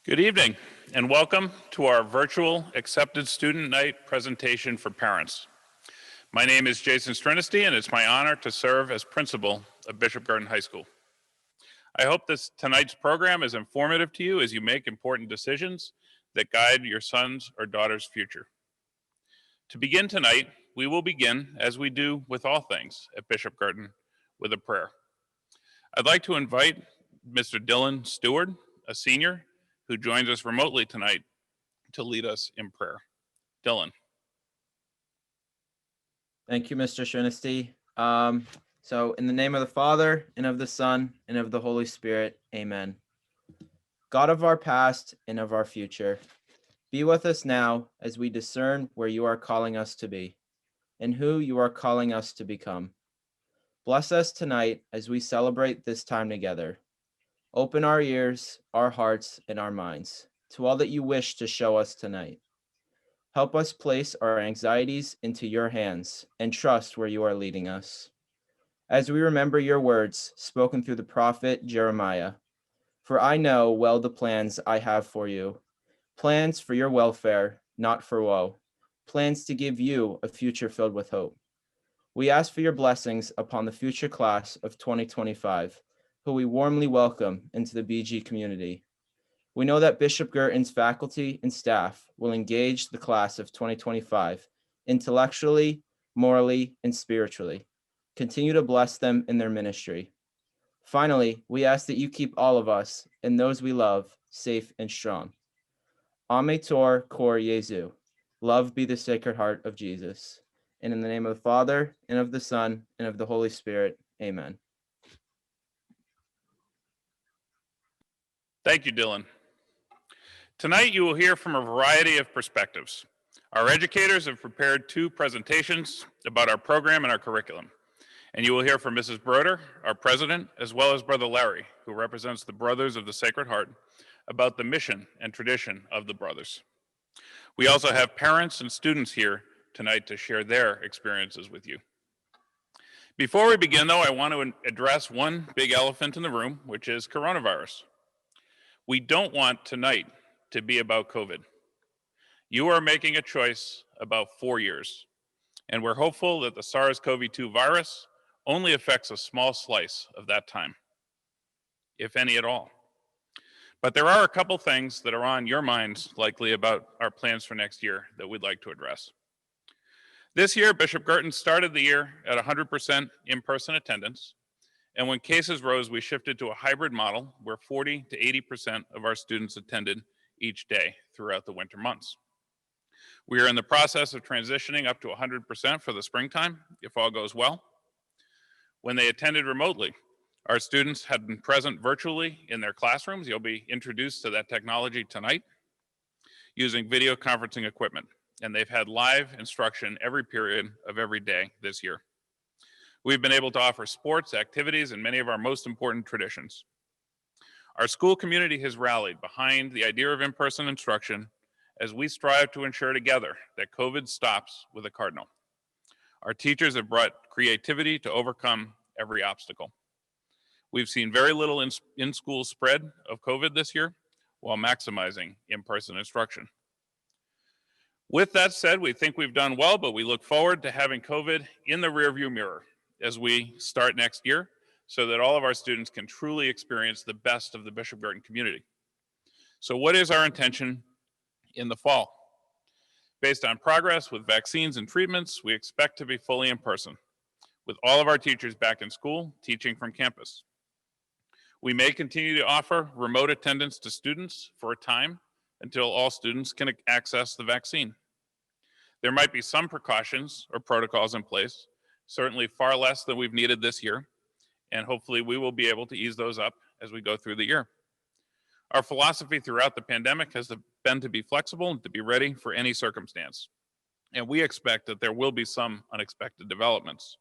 Good evening, and welcome to our virtual Accepted Student Night presentation for parents. My name is Jason Strinesty, and it's my honor to serve as principal of Bishop Garden High School. I hope tonight's program is informative to you as you make important decisions that guide your son's or daughter's future. To begin tonight, we will begin, as we do with all things at Bishop Garden, with a prayer. I'd like to invite Mr. Dylan Stewart, a senior, who joins us remotely tonight to lead us in prayer. Dylan. Thank you, Mr. Shinesty. So in the name of the Father, and of the Son, and of the Holy Spirit, amen. God of our past and of our future, be with us now as we discern where you are calling us to be, and who you are calling us to become. Bless us tonight as we celebrate this time together. Open our ears, our hearts, and our minds to all that you wish to show us tonight. Help us place our anxieties into your hands and trust where you are leading us. As we remember your words spoken through the prophet Jeremiah, for I know well the plans I have for you, plans for your welfare, not for woe, plans to give you a future filled with hope. We ask for your blessings upon the future class of 2025, who we warmly welcome into the BG community. We know that Bishop Girton's faculty and staff will engage the class of 2025 intellectually, morally, and spiritually. Continue to bless them in their ministry. Finally, we ask that you keep all of us and those we love safe and strong. Ame Tor Kor Jesu. Love be the Sacred Heart of Jesus. And in the name of the Father, and of the Son, and of the Holy Spirit, amen. Thank you, Dylan. Tonight, you will hear from a variety of perspectives. Our educators have prepared 2 presentations about our program and our curriculum. And you will hear from Mrs. Broder, our president, as well as Brother Larry, who represents the Brothers of the Sacred Heart, about the mission and tradition of the Brothers. We also have parents and students here tonight to share their experiences with you. Before we begin, though, I want to address one big elephant in the room, which is coronavirus. We don't want tonight to be about COVID. You are making a choice about 4 years, and we're hopeful that the SARS-CoV-2 virus only affects a small slice of that time, if any at all. But there are a couple things that are on your minds likely about our plans for next year that we'd like to address. This year, Bishop Girton started the year at 100% in-person attendance, and when cases rose, we shifted to a hybrid model where 40 to 80% of our students attended each day throughout the winter months. We are in the process of transitioning up to 100% for the springtime, if all goes well. When they attended remotely, our students had been present virtually in their classrooms. You'll be introduced to that technology tonight using video conferencing equipment, and they've had live instruction every period of every day this year. We've been able to offer sports, activities, and many of our most important traditions. Our school community has rallied behind the idea of in-person instruction as we strive to ensure together that COVID stops with a cardinal. Our teachers have brought creativity to overcome every obstacle. We've seen very little in-school spread of COVID this year while maximizing in-person instruction. With that said, we think we've done well, but we look forward to having COVID in the rearview mirror as we start next year so that all of our students can truly experience the best of the Bishop Girton community. So what is our intention in the fall? Based on progress with vaccines and treatments, we expect to be fully in person, with all of our teachers back in school teaching from campus. We may continue to offer remote attendance to students for a time until all students can access the vaccine. There might be some precautions or protocols in place, certainly far less than we've needed this year, and hopefully we will be able to ease those up as we go through the year. Our philosophy throughout the pandemic has been to be flexible and to be ready for any circumstance. And we expect that there will be some unexpected developments.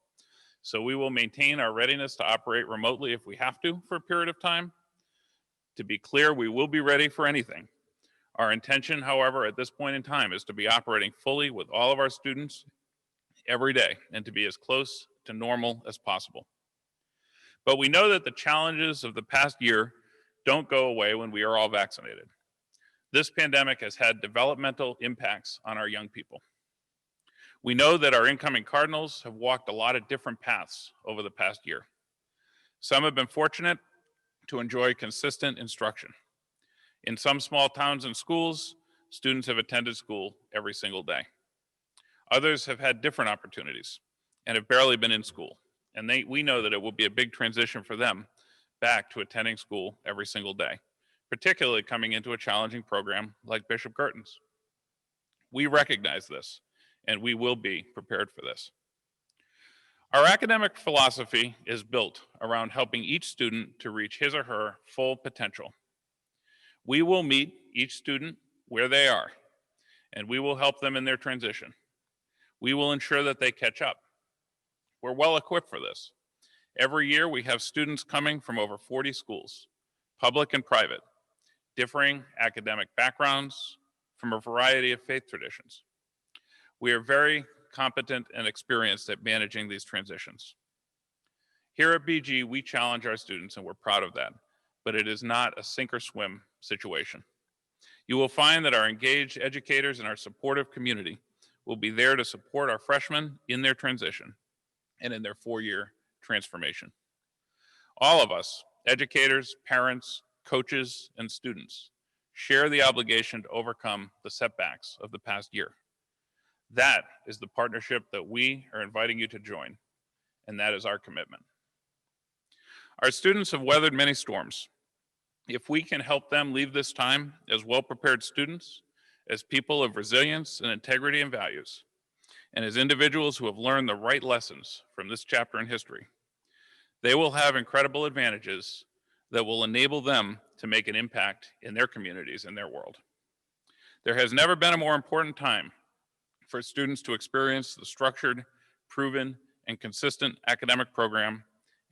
So we will maintain our readiness to operate remotely if we have to for a period of time. To be clear, we will be ready for anything. Our intention, however, at this point in time is to be operating fully with all of our students every day and to be as close to normal as possible. But we know that the challenges of the past year don't go away when we are all vaccinated. This pandemic has had developmental impacts on our young people. We know that our incoming Cardinals have walked a lot of different paths over the past year. Some have been fortunate to enjoy consistent instruction. In some small towns and schools, students have attended school every single day. Others have had different opportunities and have barely been in school. And we know that it will be a big transition for them back to attending school every single day, particularly coming into a challenging program like Bishop Girton's. We recognize this, and we will be prepared for this. Our academic philosophy is built around helping each student to reach his or her full potential. We will meet each student where they are, and we will help them in their transition. We will ensure that they catch up. We're well equipped for this. Every year we have students coming from over 40 schools, public and private, differing academic backgrounds, from a variety of faith traditions. We are very competent and experienced at managing these transitions. Here at BG, we challenge our students, and we're proud of that, but it is not a sink or swim situation. You will find that our engaged educators and our supportive community will be there to support our freshmen in their transition and in their four-year transformation. All of us, educators, parents, coaches, and students, share the obligation to overcome the setbacks of the past year. That is the partnership that we are inviting you to join, and that is our commitment. Our students have weathered many storms. If we can help them leave this time as well-prepared students, as people of resilience and integrity and values, and as individuals who have learned the right lessons from this chapter in history, they will have incredible advantages that will enable them to make an impact in their communities and their world. There has never been a more important time for students to experience the structured, proven, and consistent academic program,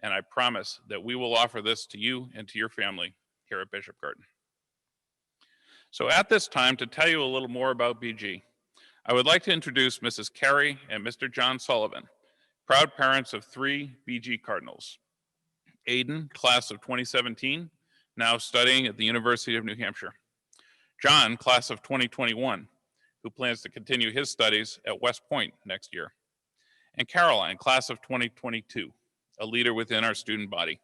and I promise that we will offer this to you and to your family here at Bishop Girton. So at this time, to tell you a little more about BG, I would like to introduce Mrs. Carrie and Mr. John Sullivan, proud parents of 3 BG Cardinals. Aiden, class of 2017, now studying at the University of New Hampshire. John, class of 2021, who plans to continue his studies at West Point next year. And Caroline, class of 2022, a leader within our student body.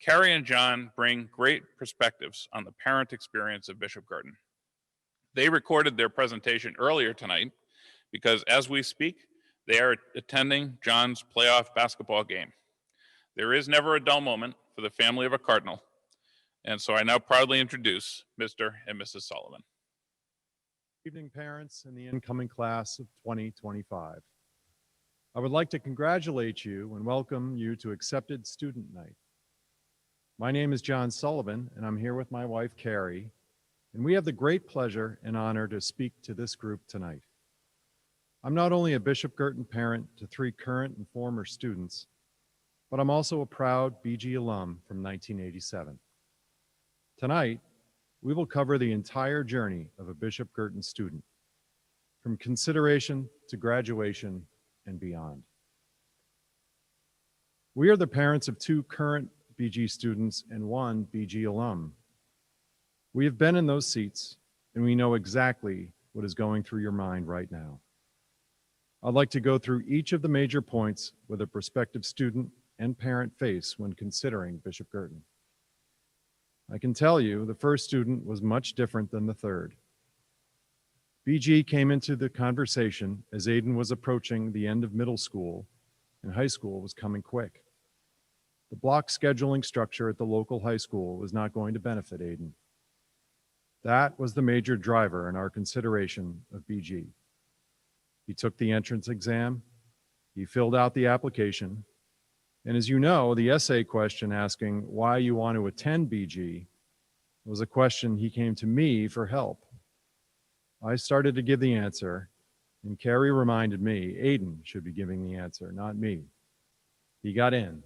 Carrie and John bring great perspectives on the parent experience of Bishop Girton. They recorded their presentation earlier tonight because as we speak, they are attending John's playoff basketball game. There is never a dull moment for the family of a Cardinal, and so I now proudly introduce Mr. and Mrs. Sullivan. Good evening, parents and the incoming class of 2025. I would like to congratulate you and welcome you to Accepted Student Night. My name is John Sullivan, and I'm here with my wife, Carrie, and we have the great pleasure and honor to speak to this group tonight. I'm not only a Bishop Girton parent to 3 current and former students, but I'm also a proud BG alum from 1987. Tonight, we will cover the entire journey of a Bishop Girton student, from consideration to graduation and beyond. We are the parents of 2 current BG students and 1 BG alum. We have been in those seats, and we know exactly what is going through your mind right now. I'd like to go through each of the major points with a prospective student and parent face when considering Bishop Girton. I can tell you the first student was much different than the third. BG came into the conversation as Aiden was approaching the end of middle school and high school was coming quick. The block scheduling structure at the local high school was not going to benefit Aiden. That was the major driver in our consideration of BG. He took the entrance exam, he filled out the application, and as you know, the essay question asking why you want to attend BG was a question he came to me for help. I started to give the answer, and Carrie reminded me Aiden should be giving the answer, not me. He got in,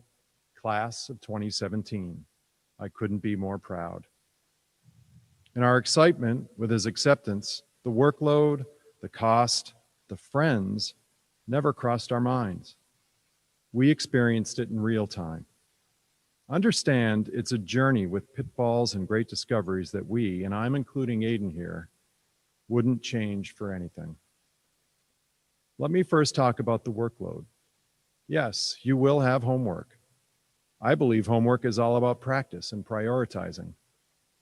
class of 2017. I couldn't be more proud. In our excitement with his acceptance, the workload, the cost, the friends never crossed our minds. We experienced it in real time. Understand it's a journey with pitfalls and great discoveries that we, and I'm including Aiden here, wouldn't change for anything. Let me first talk about the workload. Yes, you will have homework. I believe homework is all about practice and prioritizing.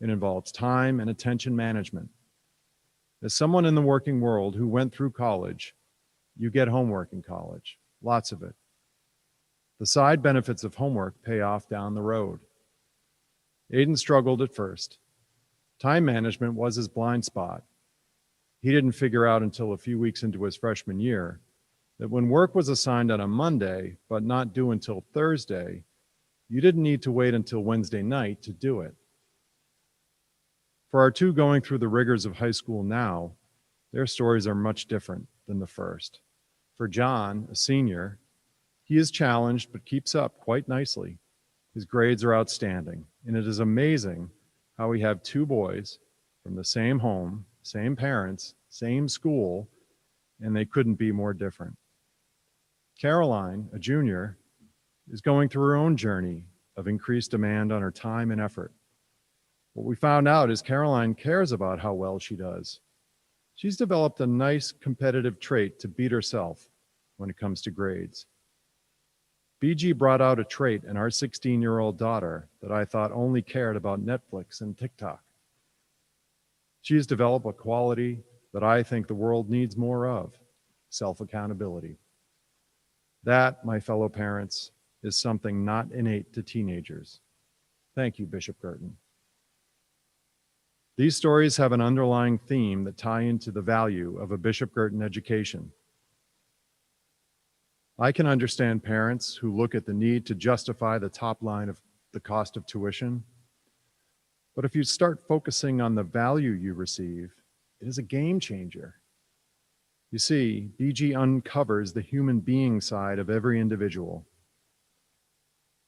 It involves time and attention management. As someone in the working world who went through college, you get homework in college, lots of it. The side benefits of homework pay off down the road. Aiden struggled at first. Time management was his blind spot. He didn't figure out until a few weeks into his freshman year that when work was assigned on a Monday, but not due until Thursday, you didn't need to wait until Wednesday night to do it. For our two going through the rigors of high school now, their stories are much different than the first. For John, a senior, he is challenged but keeps up quite nicely. His grades are outstanding, and it is amazing how we have two boys from the same home, same parents, same school, and they couldn't be more different. Caroline, a junior, is going through her own journey of increased demand on her time and effort. What we found out is Caroline cares about how well she does. She's developed a nice competitive trait to beat herself when it comes to grades. BG brought out a trait in our 16-year-old daughter that I thought only cared about Netflix and TikTok. She has developed a quality that I think the world needs more of: self-accountability. That, my fellow parents, is something not innate to teenagers. Thank you, Bishop Girton. These stories have an underlying theme that tie into the value of a Bishop Girton education. I can understand parents who look at the need to justify the top line of the cost of tuition. But if you start focusing on the value you receive, it is a game changer. You see, BG uncovers the human being side of every individual.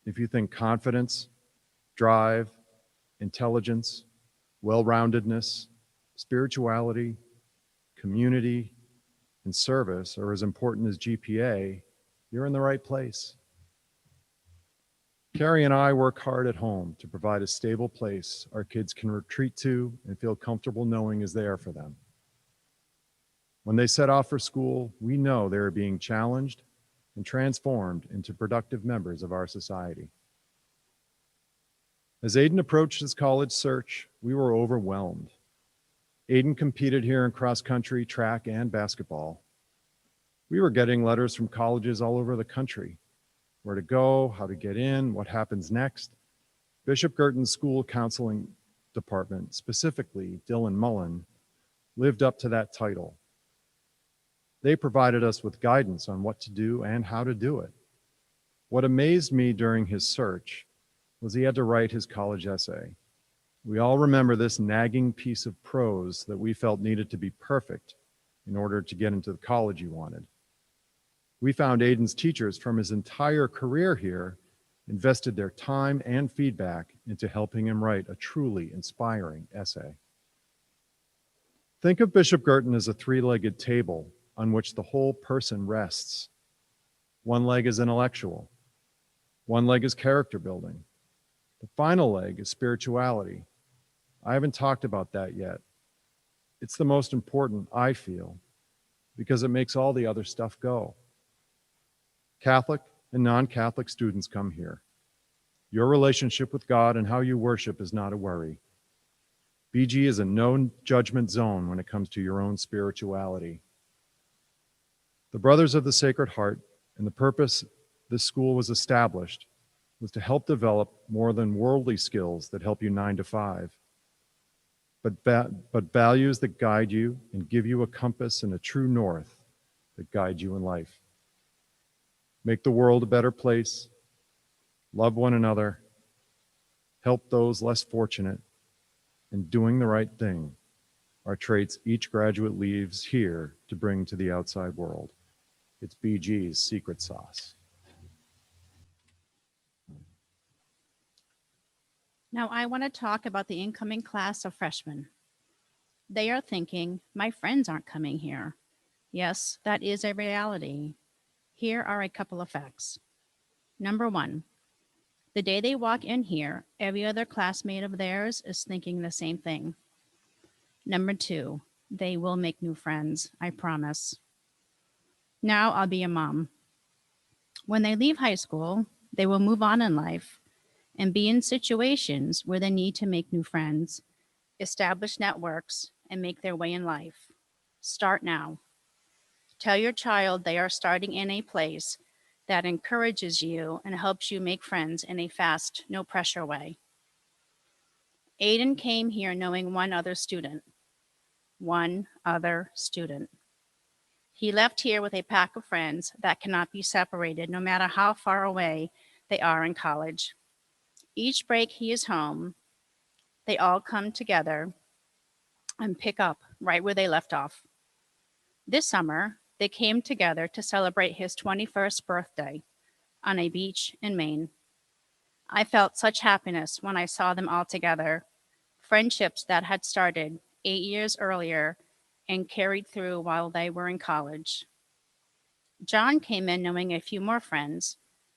If you think confidence, drive, intelligence, well-roundedness, spirituality, community, and service are as important as GPA, you're in the right place. Carrie and I work hard at home to provide a stable place our kids can retreat to and feel comfortable knowing is there for them. When they set off for school, we know they are being challenged and transformed into productive members of our society. As Aiden approached his college search, we were overwhelmed. Aiden competed here in cross country, track, and basketball. We were getting letters from colleges all over the country: where to go, how to get in, what happens next. Bishop Girton's school counseling department, specifically Dylan Mullen, lived up to that title. They provided us with guidance on what to do and how to do it. What amazed me during his search was he had to write his college essay. We all remember this nagging piece of prose that we felt needed to be perfect in order to get into the college he wanted. We found Aiden's teachers from his entire career here invested their time and feedback into helping him write a truly inspiring essay. Think of Bishop Girton as a three-legged table on which the whole person rests. One leg is intellectual. One leg is character building. The final leg is spirituality. I haven't talked about that yet. It's the most important, I feel, because it makes all the other stuff go. Catholic and non-Catholic students come here. Your relationship with God and how you worship is not a worry. BG is a no judgment zone when it comes to your own spirituality. The Brothers of the Sacred Heart and the purpose this school was established was to help develop more than worldly skills that help you 9 to 5, but values that guide you and give you a compass and a true north that guide you in life. Make the world a better place, love one another, help those less fortunate, and doing the right thing are traits each graduate leaves here to bring to the outside world. It's BG's secret sauce. Now I want to talk about the incoming class of freshmen. They are thinking, my friends aren't coming here. Yes, that is a reality. Here are a couple of facts. Number one, The day they walk in here, every other classmate of theirs is thinking the same thing. Number 2, they will make new friends, I promise. Now I'll be a mom. When they leave high school, they will move on in life and be in situations where they need to make new friends, establish networks, and make their way in life. Start now. Tell your child they are starting in a place that encourages you and helps you make friends in a fast, no pressure way. Aiden came here knowing one other student. One other student. He left here with a pack of friends that cannot be separated no matter how far away they are in college. Each break he is home, they all come together and pick up right where they left off. This summer, they came together to celebrate his 21st birthday on a beach in Maine. I felt such happiness when I saw them all together, friendships that had started 8 years earlier and carried through while they were in college. John came in knowing a few more friends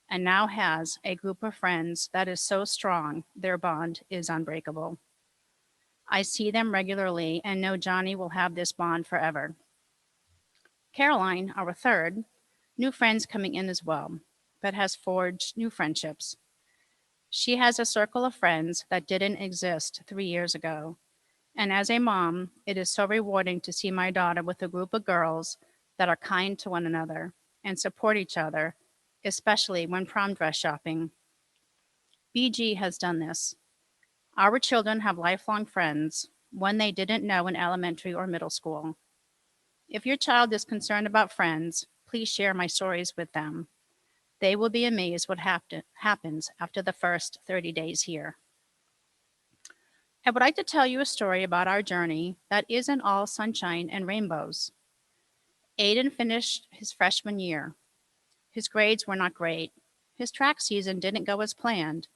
and now has a group of friends that is so strong their bond is unbreakable. I see them regularly and know Johnny will have this bond forever. Caroline, our third, new friends coming in as well, but has forged new friendships. She has a circle of friends that didn't exist 3 years ago. And as a mom, it is so rewarding to see my daughter with a group of girls that are kind to one another and support each other, especially when prom dress shopping. BG has done this. Our children have lifelong friends, one they didn't know in elementary or middle school. If your child is concerned about friends, please share my stories with them. They will be amazed what happens after the first 30 days here. I would like to tell you a story about our journey that isn't all sunshine and rainbows. Aiden finished his freshman year. His grades were not great. His track season didn't go as planned,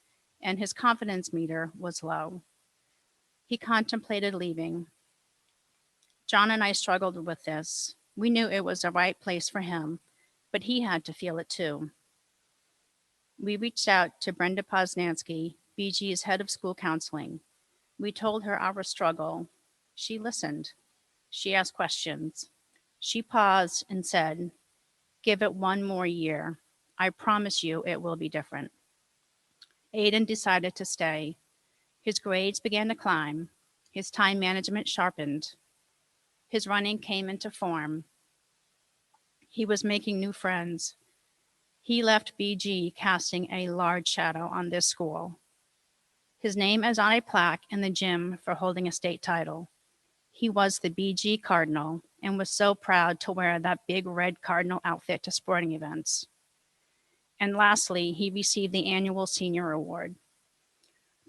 and his confidence meter was low. He contemplated leaving. John and I struggled with this. We knew it was the right place for him, but he had to feel it too. We reached out to Brenda Poznansky, BG's head of school counseling. We told her our struggle. She listened. She asked questions. She paused and said, "Give it one more year. I promise you it will be different." Aiden decided to stay. His grades began to climb. His time management sharpened. His running came into form. He was making new friends. He left BG casting a large shadow on this school. His name is on a plaque in the gym for holding a state title. He was the BG Cardinal and was so proud to wear that big red Cardinal outfit to sporting events. And lastly, he received the annual Senior Award.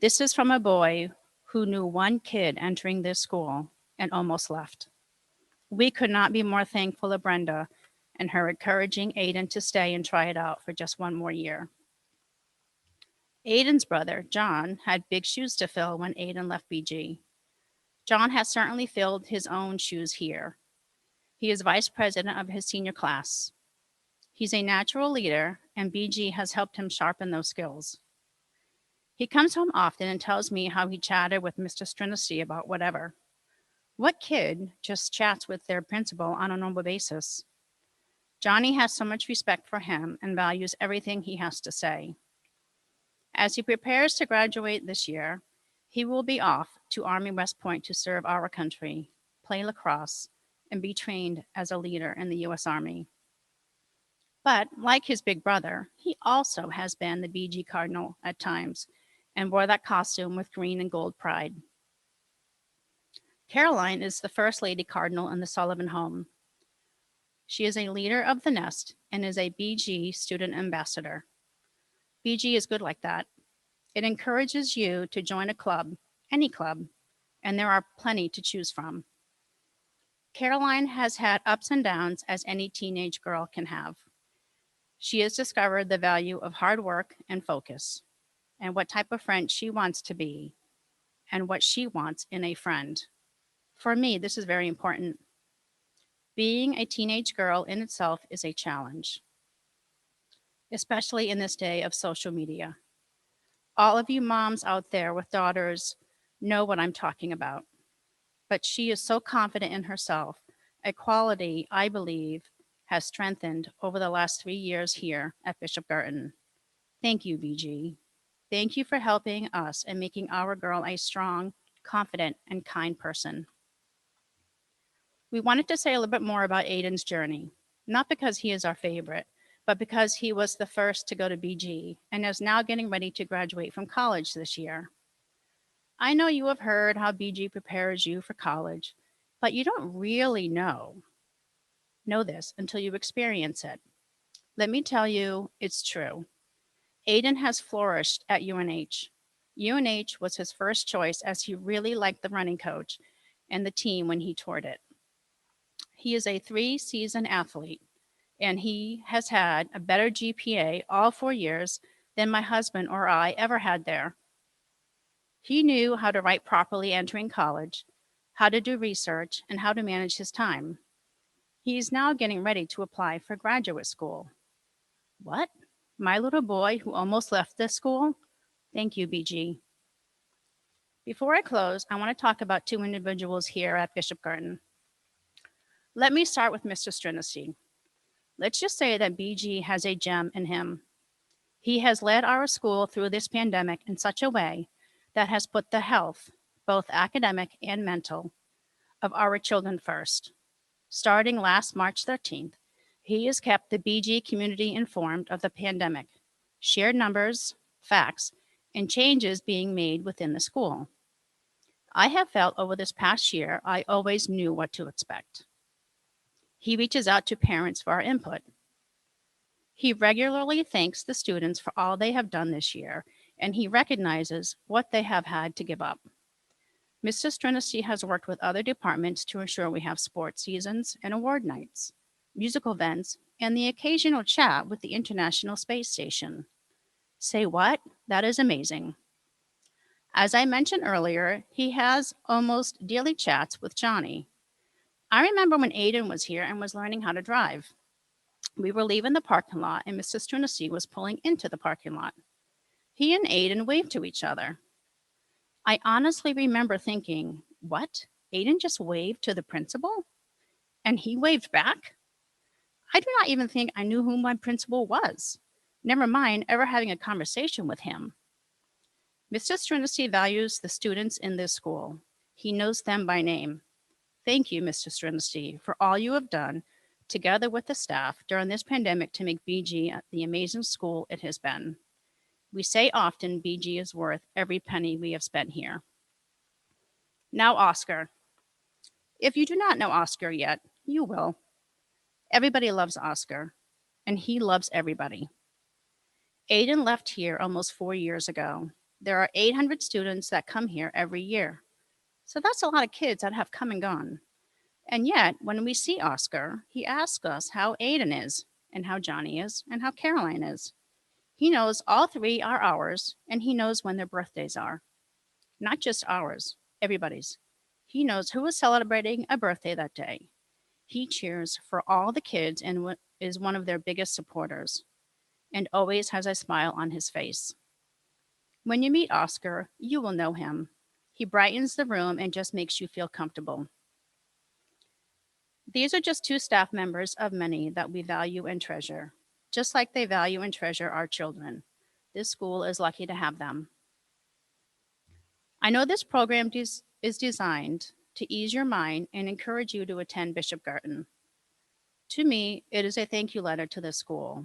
This is from a boy who knew one kid entering this school and almost left. We could not be more thankful of Brenda and her encouraging Aiden to stay and try it out for just one more year. Aiden's brother, John, had big shoes to fill when Aiden left BG. John has certainly filled his own shoes here. He is vice president of his senior class. He's a natural leader, and BG has helped him sharpen those skills. He comes home often and tells me how he chatted with Mr. Strinesty about whatever. What kid just chats with their principal on a normal basis? Johnny has so much respect for him and values everything he has to say. As he prepares to graduate this year, he will be off to Army West Point to serve our country, play lacrosse, and be trained as a leader in the U.S. Army. But like his big brother, he also has been the BG Cardinal at times and wore that costume with green and gold pride. Caroline is the First Lady Cardinal in the Sullivan home. She is a leader of the nest and is a BG student ambassador. BG is good like that. It encourages you to join a club, any club, and there are plenty to choose from. Caroline has had ups and downs as any teenage girl can have. She has discovered the value of hard work and focus, and what type of friend she wants to be, and what she wants in a friend. For me, this is very important. Being a teenage girl in itself is a challenge, especially in this day of social media. All of you moms out there with daughters know what I'm talking about. But she is so confident in herself, a quality I believe has strengthened over the last 3 years here at Bishop Garten. Thank you, BG. Thank you for helping us and making our girl a strong, confident, and kind person. We wanted to say a little bit more about Aiden's journey, not because he is our favorite, but because he was the first to go to BG and is now getting ready to graduate from college this year. I know you have heard how BG prepares you for college, but you don't really know this until you experience it. Let me tell you, it's true. Aiden has flourished at UNH. UNH was his first choice as he really liked the running coach and the team when he toured it. He is a 3-season athlete, and he has had a better GPA all 4 years than my husband or I ever had there. He knew how to write properly entering college, how to do research, and how to manage his time. He is now getting ready to apply for graduate school. What? My little boy who almost left this school? Thank you, BG. Before I close, I want to talk about 2 individuals here at Bishop Garten. Let me start with Mr. Strinesty. Let's just say that BG has a gem in him. He has led our school through this pandemic in such a way that has put the health, both academic and mental, of our children first. Starting last March 13th, he has kept the BG community informed of the pandemic, shared numbers, facts, and changes being made within the school. I have felt over this past year, I always knew what to expect. He reaches out to parents for our input. He regularly thanks the students for all they have done this year, and he recognizes what they have had to give up. Mr. Strinesty has worked with other departments to ensure we have sports seasons and award nights, musical events, and the occasional chat with the International Space Station. Say what? That is amazing. As I mentioned earlier, he has almost daily chats with Johnny. I remember when Aiden was here and was learning how to drive. We were leaving the parking lot and Mr. Strinesty was pulling into the parking lot. He and Aiden waved to each other. I honestly remember thinking, what? Aiden just waved to the principal? And he waved back? I do not even think I knew who my principal was. Never mind ever having a conversation with him. Mr. Strinesty values the students in this school. He knows them by name. Thank you, Mr. Strinesty, for all you have done together with the staff during this pandemic to make BG the amazing school it has been. We say often BG is worth every penny we have spent here. Now, Oscar. If you do not know Oscar yet, you will. Everybody loves Oscar, and he loves everybody. Aiden left here almost 4 years ago. There are 800 students that come here every year. So that's a lot of kids that have come and gone. And yet, when we see Oscar, he asks us how Aiden is, and how Johnny is, and how Caroline is. He knows all 3 are ours, and he knows when their birthdays are. Not just ours, everybody's. He knows who is celebrating a birthday that day. He cheers for all the kids and is one of their biggest supporters, and always has a smile on his face. When you meet Oscar, you will know him. He brightens the room and just makes you feel comfortable. These are just 2 staff members of many that we value and treasure, just like they value and treasure our children. This school is lucky to have them. I know this program is designed to ease your mind and encourage you to attend Bishop Garten. To me, it is a thank you letter to the school.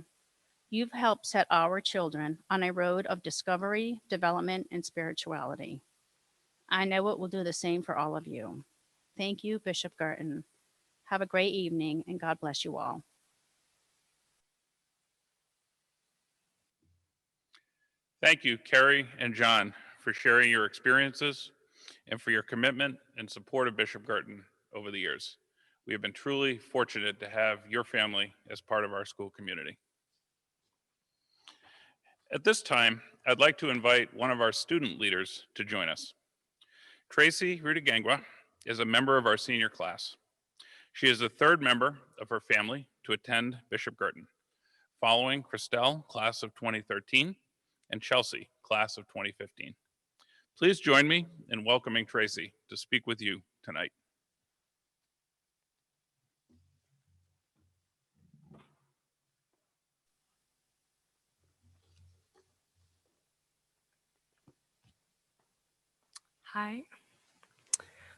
You've helped set our children on a road of discovery, development, and spirituality. I know it will do the same for all of you. Thank you, Bishop Garten. Have a great evening, and God bless you all. Thank you, Carrie and John, for sharing your experiences and for your commitment and support of Bishop Garten over the years. We have been truly fortunate to have your family as part of our school community. At this time, I'd like to invite one of our student leaders to join us. Tracy Rudagangwa is a member of our senior class. She is the 3rd member of her family to attend Bishop Garten, following Christelle, class of 2013, and Chelsea, class of 2015. Please join me in welcoming Tracy to speak with you tonight. Hi,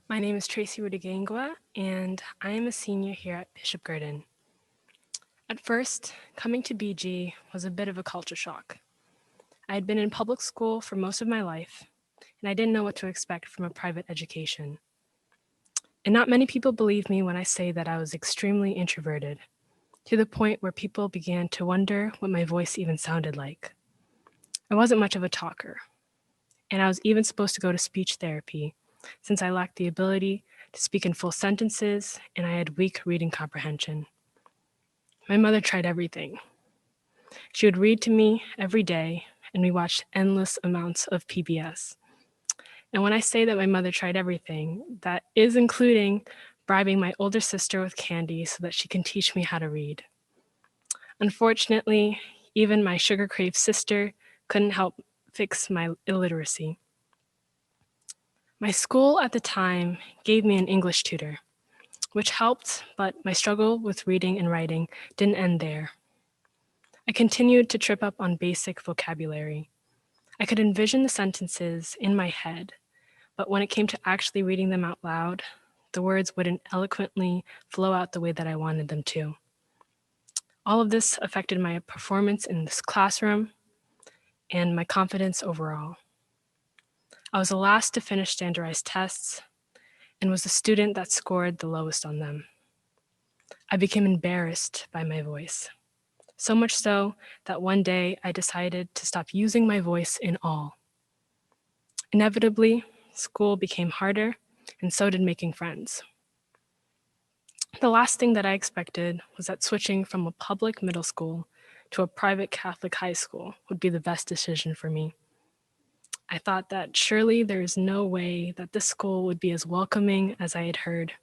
my name is Tracy Rudigangwa, and I am a senior here at Bishop Gurdon. At first, coming to BG was a bit of a culture shock. I had been in public school for most of my life, and I didn't know what to expect from a private education. And not many people believe me when I say that I was extremely introverted, to the point where people began to wonder what my voice even sounded like. I wasn't much of a talker, and I was even supposed to go to speech therapy since I lacked the ability to speak in full sentences and I had weak reading comprehension. My mother tried everything. She would read to me every day, and we watched endless amounts of PBS. And when I say that my mother tried everything, that is including bribing my older sister with candy so that she can teach me how to read. Unfortunately, even my sugar-craved sister couldn't help fix my illiteracy. My school at the time gave me an English tutor, which helped, but my struggle with reading and writing didn't end there. I continued to trip up on basic vocabulary. I could envision the sentences in my head, but when it came to actually reading them out loud, the words wouldn't eloquently flow out the way that I wanted them to. All of this affected my performance in this classroom and my confidence overall. I was the last to finish standardized tests and was the student that scored the lowest on them. I became embarrassed by my voice, so much so that one day I decided to stop using my voice in all. Inevitably, school became harder, and so did making friends. The last thing that I expected was that switching from a public middle school to a private Catholic high school would be the best decision for me. I thought that surely there is no way that this school would be as welcoming as I had heard.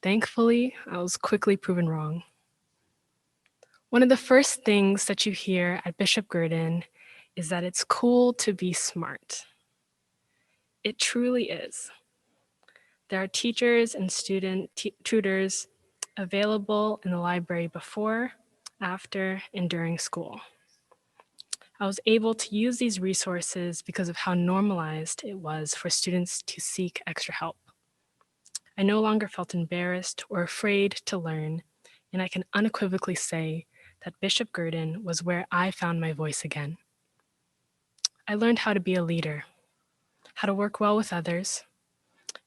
Thankfully, I was quickly proven wrong. One of the first things that you hear at Bishop Gurdon is that it's cool to be smart. It truly is. There are teachers and student tutors available in the library before, after, and during school. I was able to use these resources because of how normalized it was for students to seek extra help. I no longer felt embarrassed or afraid to learn, and I can unequivocally say that Bishop Gurdon was where I found my voice again. I learned how to be a leader, how to work well with others,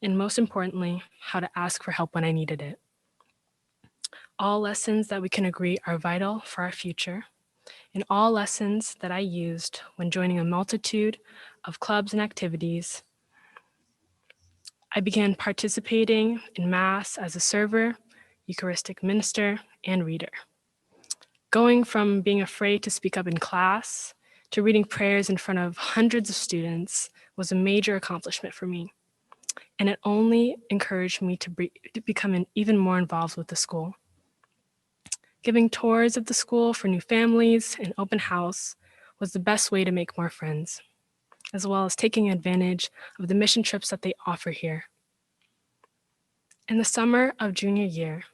and most importantly, how to ask for help when I needed it. All lessons that we can agree are vital for our future, and all lessons that I used when joining a multitude of clubs and activities. I began participating in Mass as a server, Eucharistic minister, and reader. Going from being afraid to speak up in class to reading prayers in front of hundreds of students was a major accomplishment for me, and it only encouraged me to become even more involved with the school. Giving tours of the school for new families and open house was the best way to make more friends, as well as taking advantage of the mission trips that they offer here. In the summer of junior year,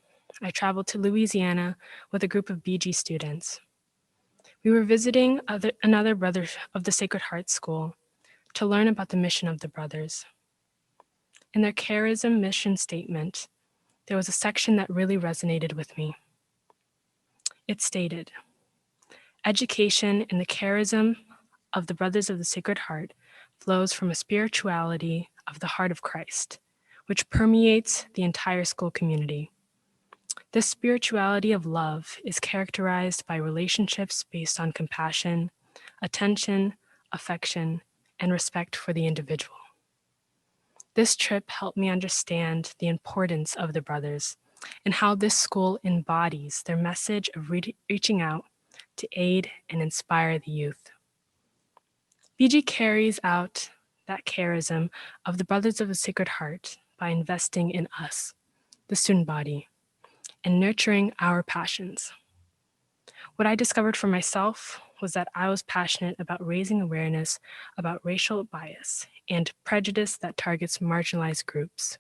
I traveled to Louisiana with a group of BG students. We were visiting another brother of the Sacred Heart School to learn about the mission of the brothers. In their charism mission statement, there was a section that really resonated with me. It stated, "Education in the charism of the Brothers of the Sacred Heart flows from a spirituality of the heart of Christ, which permeates the entire school community. This spirituality of love is characterized by relationships based on compassion, attention, affection, and respect for the individual." This trip helped me understand the importance of the brothers and how this school embodies their message of reaching out to aid and inspire the youth. BG carries out that charism of the Brothers of the Sacred Heart by investing in us, the student body, and nurturing our passions. What I discovered for myself was that I was passionate about raising awareness about racial bias and prejudice that targets marginalized groups.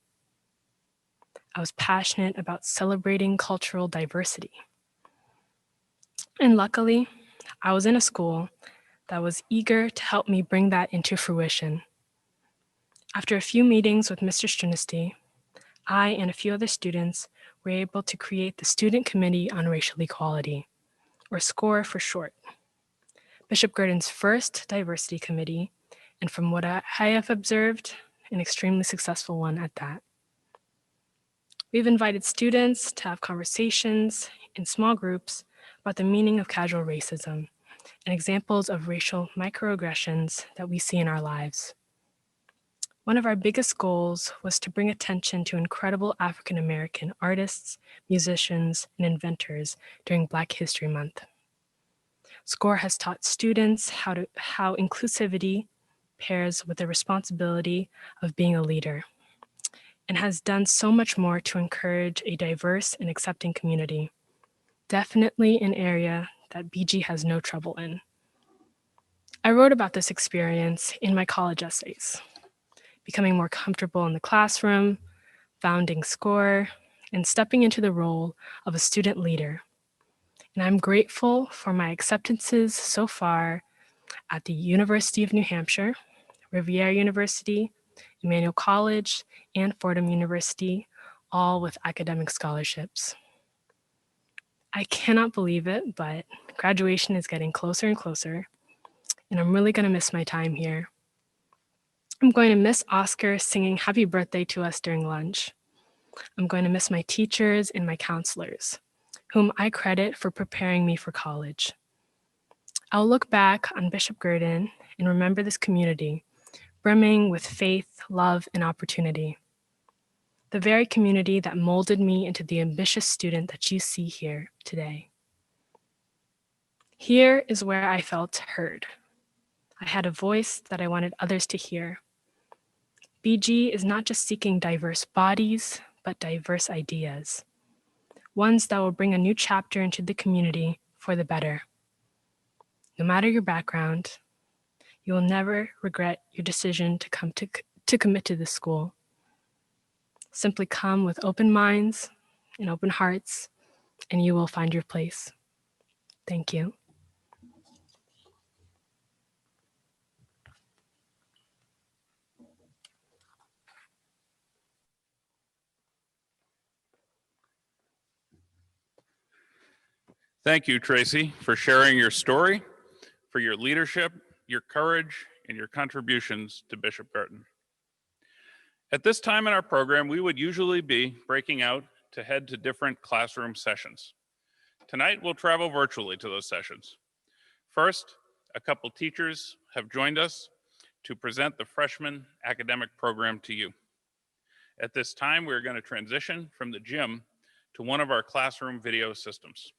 I was passionate about celebrating cultural diversity. And luckily, I was in a school that was eager to help me bring that into fruition. After a few meetings with Mr. Strinesty, I and a few other students were able to create the Student Committee on Racial Equality, or SCORE for short, Bishop Gurdon's first diversity committee, and from what I have observed, an extremely successful one at that. We've invited students to have conversations in small groups about the meaning of casual racism and examples of racial microaggressions that we see in our lives. One of our biggest goals was to bring attention to incredible African American artists, musicians, and inventors during Black History Month. SCORE has taught students how inclusivity pairs with the responsibility of being a leader, and has done so much more to encourage a diverse and accepting community. Definitely an area that BG has no trouble in. I wrote about this experience in my college essays, becoming more comfortable in the classroom, founding SCORE, and stepping into the role of a student leader. And I'm grateful for my acceptances so far at the University of New Hampshire, Riviera University, Emmanuel College, and Fordham University, all with academic scholarships. I cannot believe it, but graduation is getting closer and closer, and I'm really gonna miss my time here. I'm going to miss Oscar singing happy birthday to us during lunch. I'm going to miss my teachers and my counselors, whom I credit for preparing me for college. I'll look back on Bishop Gurdon and remember this community, brimming with faith, love, and opportunity. The very community that molded me into the ambitious student that you see here today. Here is where I felt heard. I had a voice that I wanted others to hear. BG is not just seeking diverse bodies, but diverse ideas, ones that will bring a new chapter into the community for the better. No matter your background, you will never regret your decision to commit to this school. Simply come with open minds and open hearts, and you will find your place. Thank you. Thank you, Tracy, for sharing your story, for your leadership, your courage, and your contributions to Bishop Gurdon. At this time in our program, we would usually be breaking out to head to different classroom sessions. Tonight, we'll travel virtually to those sessions. First, a couple teachers have joined us to present the freshman academic program to you. At this time, we're going to transition from the gym to one of our classroom video systems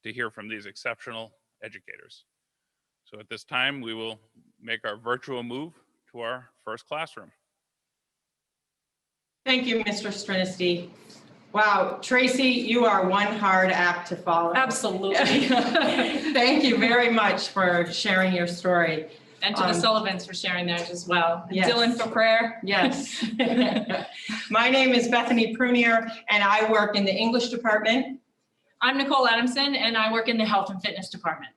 to hear from these exceptional educators. So at this time, we will make our virtual move to our first classroom. Thank you, Mr. Strinesty. Wow, Tracy, you are one hard act to follow. Absolutely. Thank you very much for sharing your story. And to the Sullivans for sharing theirs as well. And Yes. Dylan for prayer. Yes. My name is Bethany Prunier, and I work in the English department. I'm Nicole Adamson, and I work in the health and fitness department.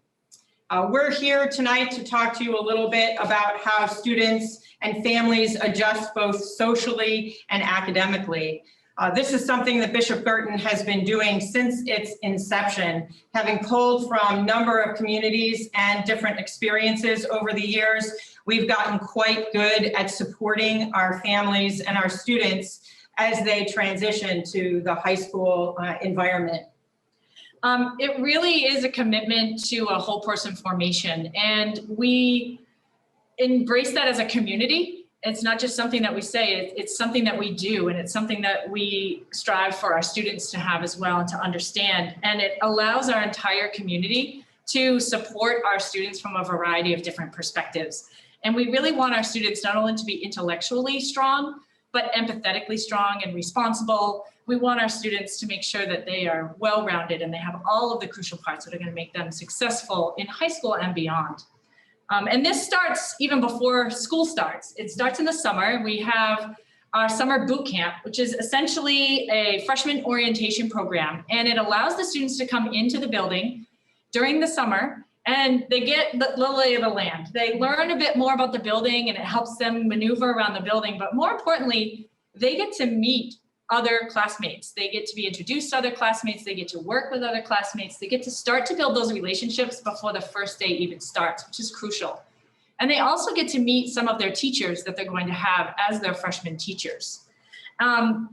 We're here tonight to talk to you a little bit about how students and families adjust both socially and academically. This is something that Bishop Gurdon has been doing since its inception, having pulled from a number of communities and different experiences over the years. We've gotten quite good at supporting our families and our students as they transition to the high school environment. It really is a commitment to a whole person formation, and we embrace that as a community. It's not just something that we say, it's something that we do, and it's something that we strive for our students to have as well and to understand. And it allows our entire community to support our students from a variety of different perspectives. And we really want our students not only to be intellectually strong, but empathetically strong and responsible. We want our students to make sure that they are well-rounded and they have all of the crucial parts that are going to make them successful in high school and beyond. And this starts even before school starts. It starts in the summer. We have our summer boot camp, which is essentially a freshman orientation program. And it allows the students to come into the building during the summer and they get the lay of the land. They learn a bit more about the building and it helps them maneuver around the building. But more importantly, they get to meet other classmates. They get to be introduced to other classmates. They get to work with other classmates. They get to start to build those relationships before the first day even starts, which is crucial. And they also get to meet some of their teachers that they're going to have as their freshman teachers.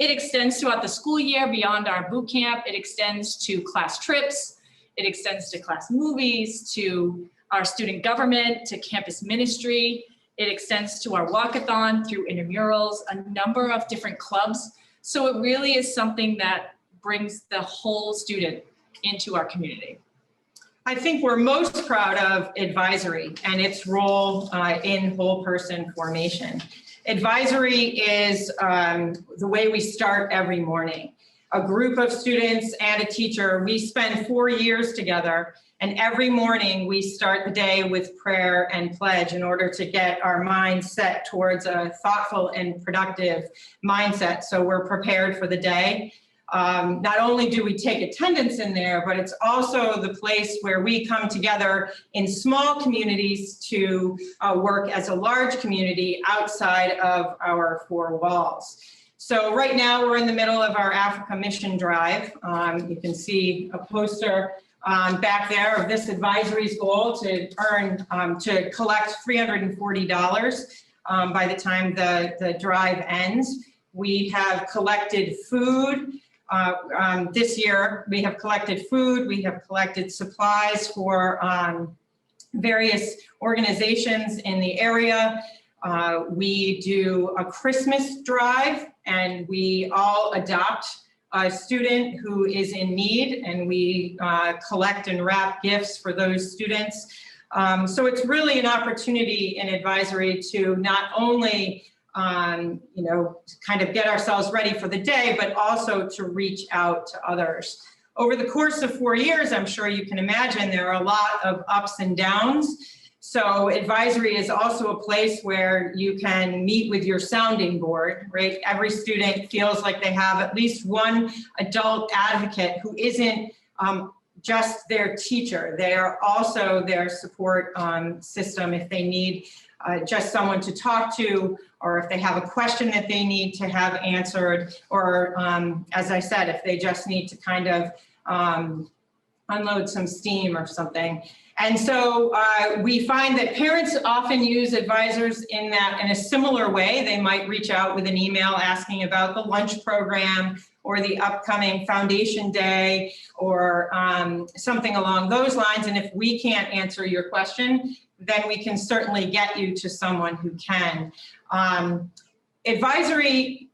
It extends throughout the school year beyond our boot camp. It extends to class trips. It extends to class movies, to our student government, to campus ministry. It extends to our walkathon through intramurals, a number of different clubs. So it really is something that brings the whole student into our community. I think we're most proud of advisory and its role in whole person formation. Advisory is the way we start every morning. A group of students and a teacher, we spend 4 years together, and every morning we start the day with prayer and pledge in order to get our minds set towards a thoughtful and productive mindset so we're prepared for the day. Not only do we take attendance in there, but it's also the place where we come together in small communities to work as a large community outside of our four walls. So right now we're in the middle of our Africa Mission Drive. You can see a poster back there of this advisory's goal to to collect $340 by the time the drive ends. We have collected food. This year, we have collected food, we have collected supplies for various organizations in the area. We do a Christmas drive, and we all adopt a student who is in need, and we collect and wrap gifts for those students. So it's really an opportunity in advisory to not only kind of get ourselves ready for the day, but also to reach out to others. Over the course of 4 years, I'm sure you can imagine there are a lot of ups and downs. So advisory is also a place where you can meet with your sounding board, right? Every student feels like they have at least one adult advocate who isn't just their teacher. They are also their support system if they need just someone to talk to, or if they have a question that they need to have answered, or as I said, if they just need to kind of unload some steam or something. And so we find that parents often use advisors in a similar way. They might reach out with an email asking about the lunch program or the upcoming foundation day or something along those lines. And if we can't answer your question, then we can certainly get you to someone who can. Advisory,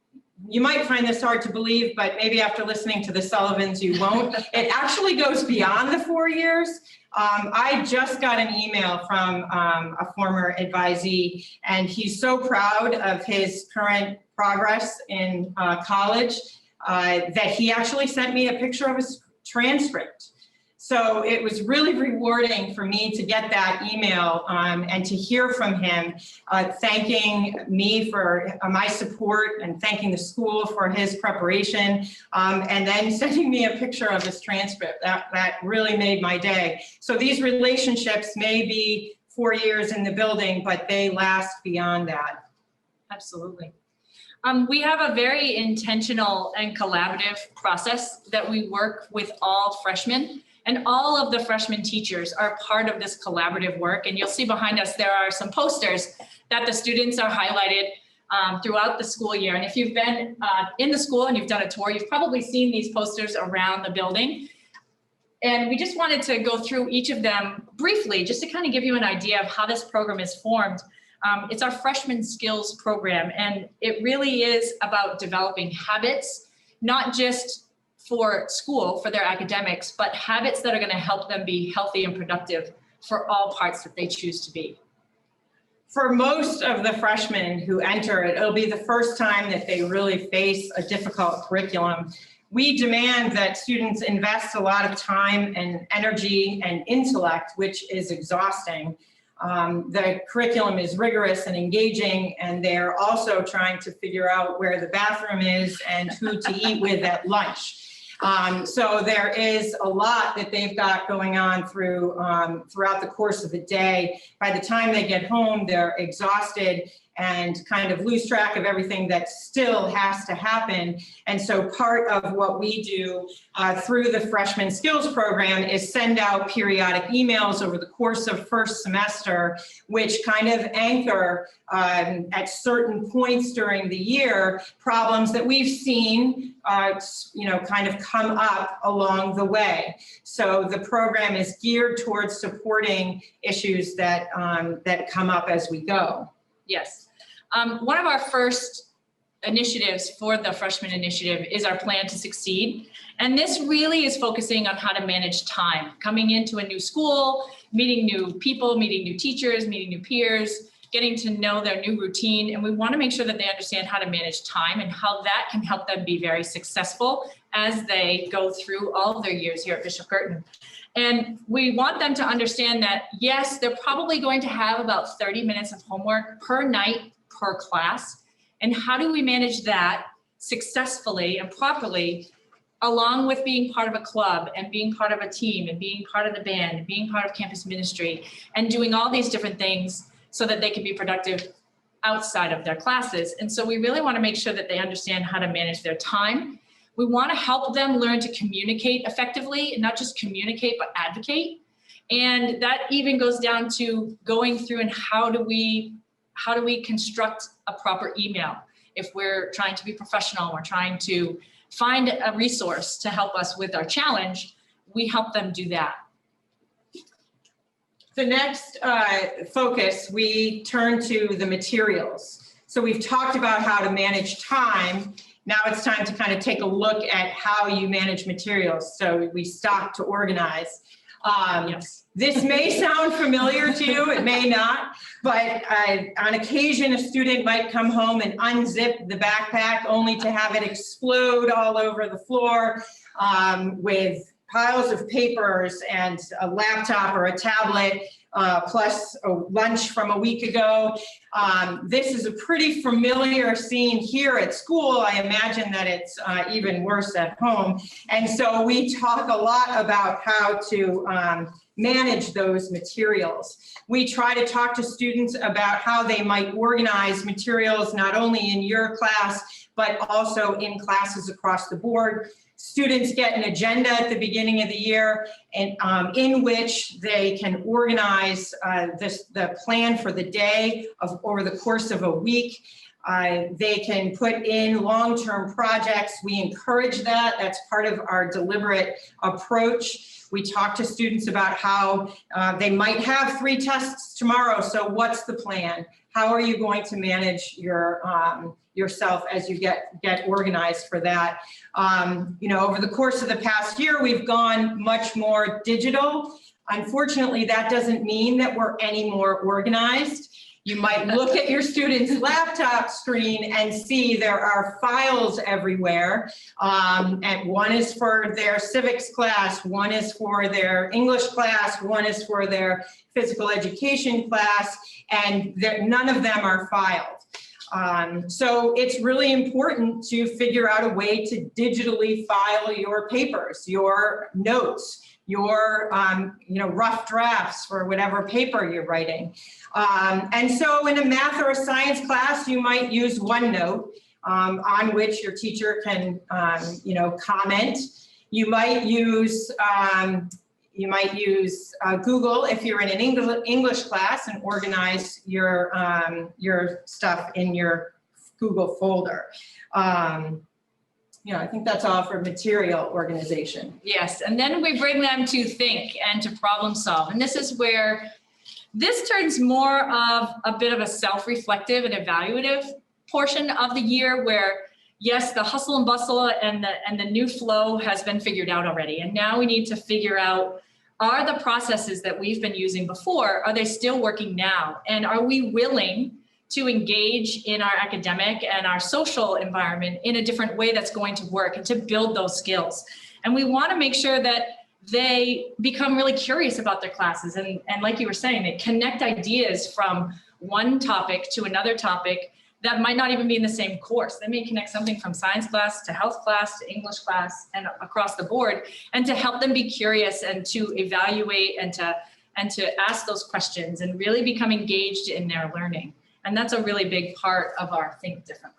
you might find this hard to believe, but maybe after listening to the Sullivans, you won't. It actually goes beyond the 4 years. I just got an email from a former advisee, and he's so proud of his current progress in college that he actually sent me a picture of his transcript. So it was really rewarding for me to get that email and to hear from him, thanking me for my support and thanking the school for his preparation, and then sending me a picture of his transcript. That really made my day. So these relationships may be 4 years in the building, but they last beyond that. Absolutely. We have a very intentional and collaborative process that we work with all freshmen. And all of the freshman teachers are part of this collaborative work. And you'll see behind us, there are some posters that the students are highlighted throughout the school year. And if you've been in the school and you've done a tour, you've probably seen these posters around the building. And we just wanted to go through each of them briefly, just to kind of give you an idea of how this program is formed. It's our freshman skills program, and it really is about developing habits, not just for school, for their academics, but habits that are going to help them be healthy and productive for all parts that they choose to be. For most of the freshmen who enter it, it'll be the first time that they really face a difficult curriculum. We demand that students invest a lot of time and energy and intellect, which is exhausting. The curriculum is rigorous and engaging, and they're also trying to figure out where the bathroom is and who to eat with at lunch. So there is a lot that they've got going on throughout the course of the day. By the time they get home, they're exhausted and kind of lose track of everything that still has to happen. And so part of what we do through the Freshman Skills Program is send out periodic emails over the course of first semester, which kind of anchor at certain points during the year, problems that we've seen kind of come up along the way. So the program is geared towards supporting issues that come up as we go. Yes. One of our first initiatives for the freshman initiative is our Plan to Succeed. And this really is focusing on how to manage time, coming into a new school, meeting new people, meeting new teachers, meeting new peers, getting to know their new routine. And we want to make sure that they understand how to manage time and how that can help them be very successful as they go through all of their years here at Bishop Guertin. And we want them to understand that, yes, they're probably going to have about 30 minutes of homework per night, per class. And how do we manage that successfully and properly, along with being part of a club and being part of a team and being part of the band and being part of campus ministry and doing all these different things so that they can be productive outside of their classes. And so we really want to make sure that they understand how to manage their time. We want to help them learn to communicate effectively, and not just communicate, but advocate. And that even goes down to going through and how do we construct a proper email? If we're trying to be professional, we're trying to find a resource to help us with our challenge, we help them do that. The next focus, we turn to the materials. So we've talked about how to manage time. Now it's time to kind of take a look at how you manage materials. So we stop to organize. Yes. This may sound familiar to you, it may not, but on occasion, a student might come home and unzip the backpack only to have it explode all over the floor with piles of papers and a laptop or a tablet, plus a lunch from a week ago. This is a pretty familiar scene here at school. I imagine that it's even worse at home. And so we talk a lot about how to manage those materials. We try to talk to students about how they might organize materials, not only in your class, but also in classes across the board. Students get an agenda at the beginning of the year, and in which they can organize the plan for the day over the course of a week. They can put in long-term projects. We encourage that. That's part of our deliberate approach. We talk to students about how they might have 3 tests tomorrow. So what's the plan? How are you going to manage yourself as you get organized for that? Over the course of the past year, we've gone much more digital. Unfortunately, that doesn't mean that we're any more organized. You might look at your student's laptop screen and see there are files everywhere. And one is for their civics class, one is for their English class, one is for their physical education class, and none of them are filed. So it's really important to figure out a way to digitally file your papers, your notes, your rough drafts for whatever paper you're writing. And so in a math or a science class, you might use OneNote on which your teacher can comment. You might use Google if you're in an English class and organize your stuff in your Google folder. I think that's all for material organization. Yes, and then we bring them to think and to problem solve. And this is where this turns more of a bit of a self-reflective and evaluative portion of the year where, yes, the hustle and bustle and the new flow has been figured out already. And now we need to figure out are the processes that we've been using before, are they still working now? And are we willing to engage in our academic and our social environment in a different way that's going to work and to build those skills? And we want to make sure that they become really curious about their classes. And like you were saying, they connect ideas from one topic to another topic that might not even be in the same course. They may connect something from science class to health class to English class and across the board, and to help them be curious and to evaluate and to ask those questions and really become engaged in their learning. And that's a really big part of our Think Differently.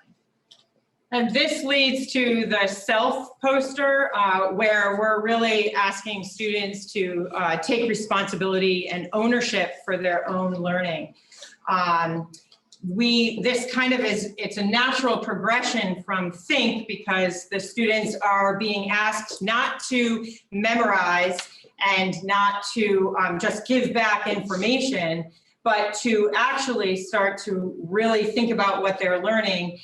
And this leads to the self poster, where we're really asking students to take responsibility and ownership for their own learning. This kind of it's a natural progression from Think, because the students are being asked not to memorize and not to just give back information, but to actually start to really think about what they're learning,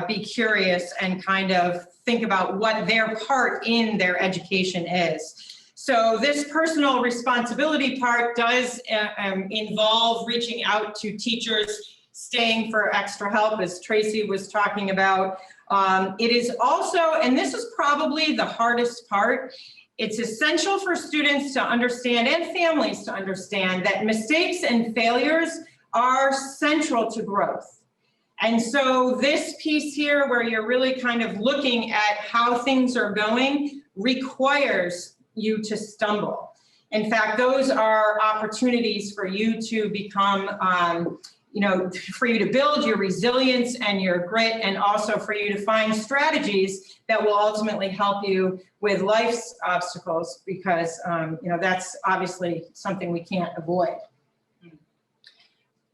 be curious, and kind of think about what their part in their education is. So this personal responsibility part does involve reaching out to teachers, staying for extra help, as Tracy was talking about. It is also, and this is probably the hardest part, it's essential for students to understand, and families to understand, that mistakes and failures are central to growth. And so this piece here, where you're really kind of looking at how things are going, requires you to stumble. In fact, those are opportunities for you to become, for you to build your resilience and your grit, and also for you to find strategies that will ultimately help you with life's obstacles, because that's obviously something we can't avoid.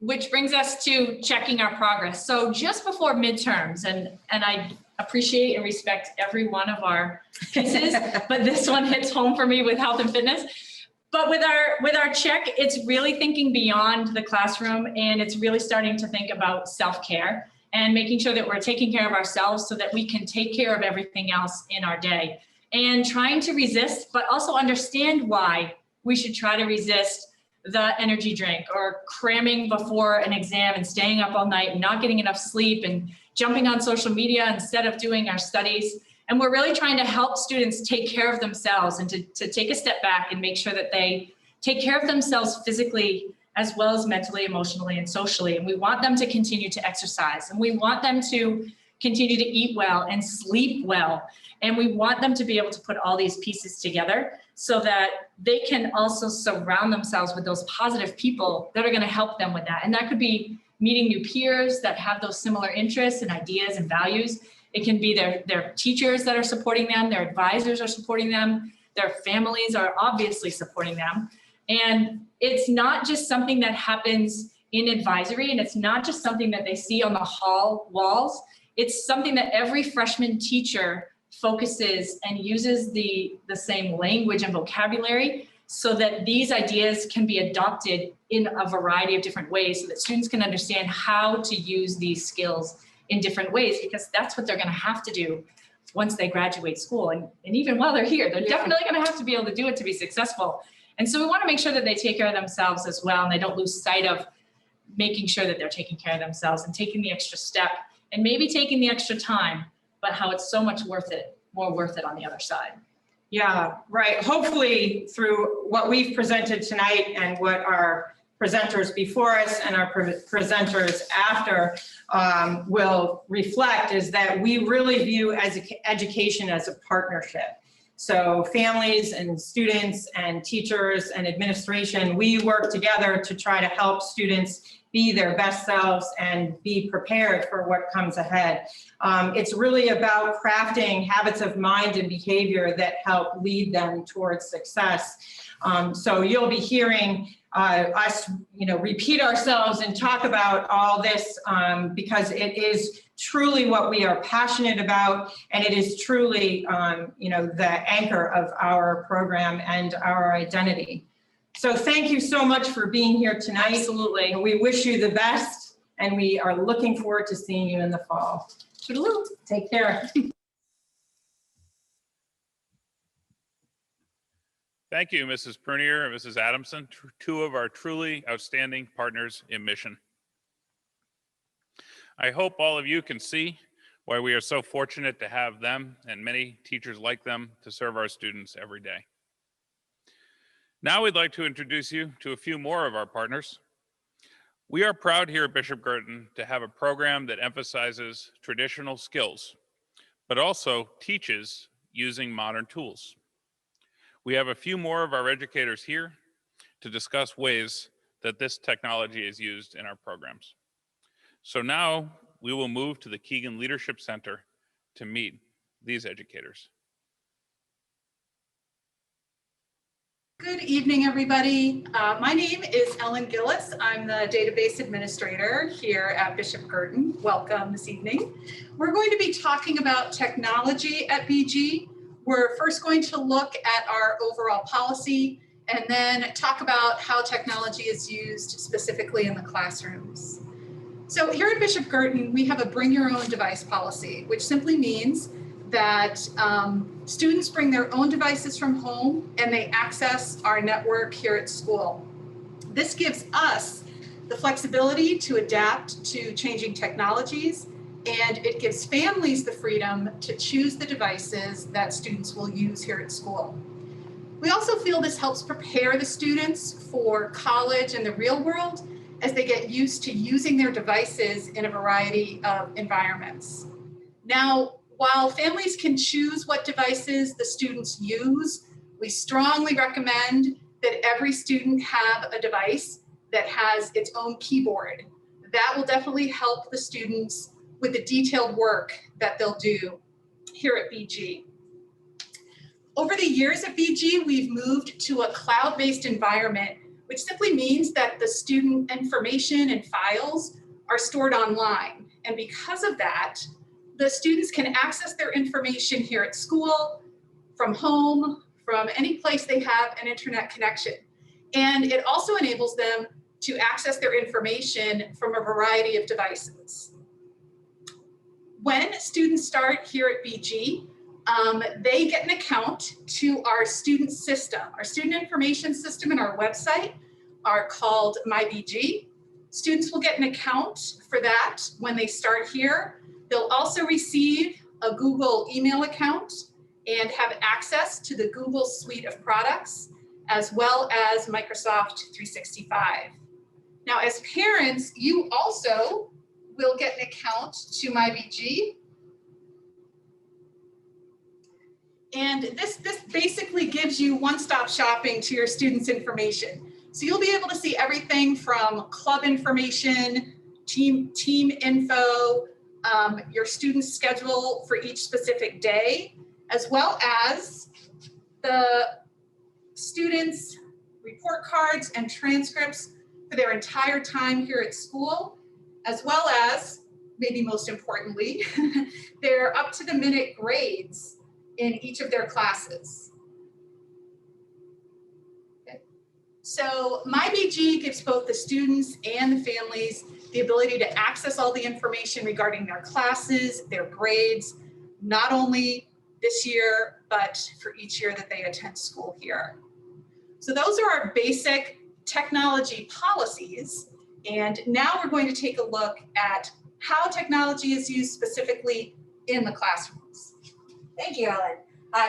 Which brings us to checking our progress. So just before midterms, and I appreciate and respect every one of our pieces, but this one hits home for me with health and fitness. But with our check, it's really thinking beyond the classroom, and it's really starting to think about self-care and making sure that we're taking care of ourselves so that we can take care of everything else in our day. And trying to resist, but also understand why we should try to resist the energy drink, or cramming before an exam and staying up all night and not getting enough sleep and jumping on social media instead of doing our studies. And we're really trying to help students take care of themselves and to take a step back and make sure that they take care of themselves physically as well as mentally, emotionally, and socially. And we want them to continue to exercise, and we want them to continue to eat well and sleep well. And we want them to be able to put all these pieces together so that they can also surround themselves with those positive people that are going to help them with that. And that could be meeting new peers that have those similar interests and ideas and values. It can be their teachers that are supporting them, their advisors are supporting them, their families are obviously supporting them. And it's not just something that happens in advisory, and it's not just something that they see on the hall walls. It's something that every freshman teacher focuses and uses the same language and vocabulary so that these ideas can be adopted in a variety of different ways, so that students can understand how to use these skills in different ways, because that's what they're going to have to do once they graduate school. And even while they're here, they're definitely going to have to be able to do it to be successful. And so we want to make sure that they take care of themselves as well, and they don't lose sight of making sure that they're taking care of themselves and taking the extra step and maybe taking the extra time, but how it's so much more worth it on the other side. Yeah, right. Hopefully through what we've presented tonight and what our presenters before us and our presenters after will reflect, is that we really view education as a partnership. So families and students and teachers and administration, we work together to try to help students be their best selves and be prepared for what comes ahead. It's really about crafting habits of mind and behavior that help lead them towards success. So you'll be hearing us, repeat ourselves and talk about all this because it is truly what we are passionate about, and it is truly, the anchor of our program and our identity. So thank you so much for being here tonight. Absolutely. And we wish you the best, and we are looking forward to seeing you in the fall. Toodaloo. Take care. Thank you, Mrs. Prunier and Mrs. Adamson, two of our truly outstanding partners in mission. I hope all of you can see why we are so fortunate to have them and many teachers like them to serve our students every day. Now we'd like to introduce you to a few more of our partners. We are proud here at Bishop Girton to have a program that emphasizes traditional skills, but also teaches using modern tools. We have a few more of our educators here to discuss ways that this technology is used in our programs. So now we will move to the Keegan Leadership Center to meet these educators. Good evening, everybody. My name is Ellen Gillis. I'm the database administrator here at Bishop Girton. Welcome this evening. We're going to be talking about technology at BG. We're first going to look at our overall policy and then talk about how technology is used specifically in the classrooms. So here at Bishop Girton, we have a bring your own device policy, which simply means that students bring their own devices from home and they access our network here at school. This gives us the flexibility to adapt to changing technologies, and it gives families the freedom to choose the devices that students will use here at school. We also feel this helps prepare the students for college and the real world as they get used to using their devices in a variety of environments. Now, while families can choose what devices the students use, we strongly recommend that every student have a device that has its own keyboard. That will definitely help the students with the detailed work that they'll do here at BG. Over the years at BG, we've moved to a cloud-based environment, which simply means that the student information and files are stored online. And because of that, the students can access their information here at school, from home, from any place they have an internet connection. And it also enables them to access their information from a variety of devices. When students start here at BG, they get an account to our student system. Our student information system and our website are called MyBG. Students will get an account for that when they start here. They'll also receive a Google email account and have access to the Google suite of products, as well as Microsoft 365. Now, as parents, you also will get an account to MyBG. And this basically gives you one-stop shopping to your students' information. So you'll be able to see everything from club information, team info, your student's schedule for each specific day, as well as the students' report cards and transcripts for their entire time here at school, as well as, maybe most importantly, their up-to-the-minute grades in each of their classes. Okay. So MyBG gives both the students and the families the ability to access all the information regarding their classes, their grades, not only this year, but for each year that they attend school here. So those are our basic technology policies. And now we're going to take a look at how technology is used specifically in the classrooms. Thank you, Ellen.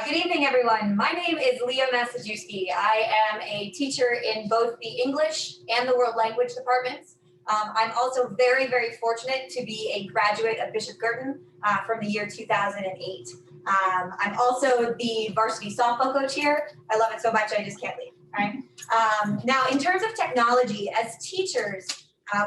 Good evening, everyone. My name is Leah Massajuski. I am a teacher in both the English and the World Language departments. I'm also very, very fortunate to be a graduate of Bishop Girton from the year 2008. I'm also the varsity softball coach here. I love it so much, I just can't leave. All right. Now, in terms of technology, as teachers,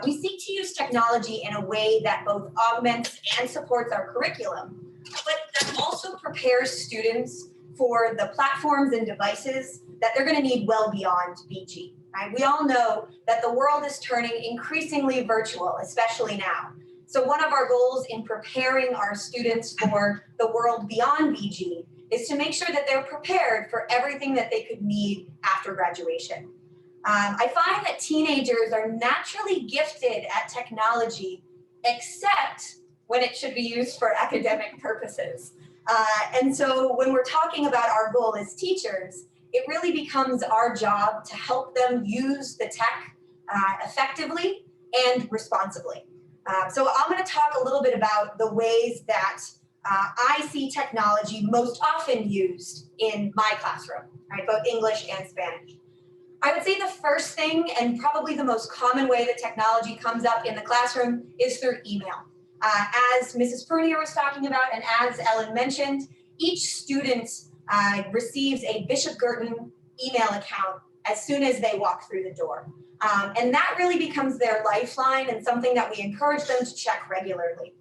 we seek to use technology in a way that both augments and supports our curriculum, but that also prepares students for the platforms and devices that they're going to need well beyond BG. Right? We all know that the world is turning increasingly virtual, especially now. So one of our goals in preparing our students for the world beyond BG is to make sure that they're prepared for everything that they could need after graduation. I find that teenagers are naturally gifted at technology, except when it should be used for academic purposes. And so when we're talking about our goal as teachers, it really becomes our job to help them use the tech effectively and responsibly. So I'm going to talk a little bit about the ways that I see technology most often used in my classroom, right? Both English and Spanish. I would say the first thing, and probably the most common way that technology comes up in the classroom, is through email. As Mrs. Prunier was talking about, and as Ellen mentioned, each student receives a Bishop Girton email account as soon as they walk through the door. And that really becomes their lifeline and something that we encourage them to check regularly.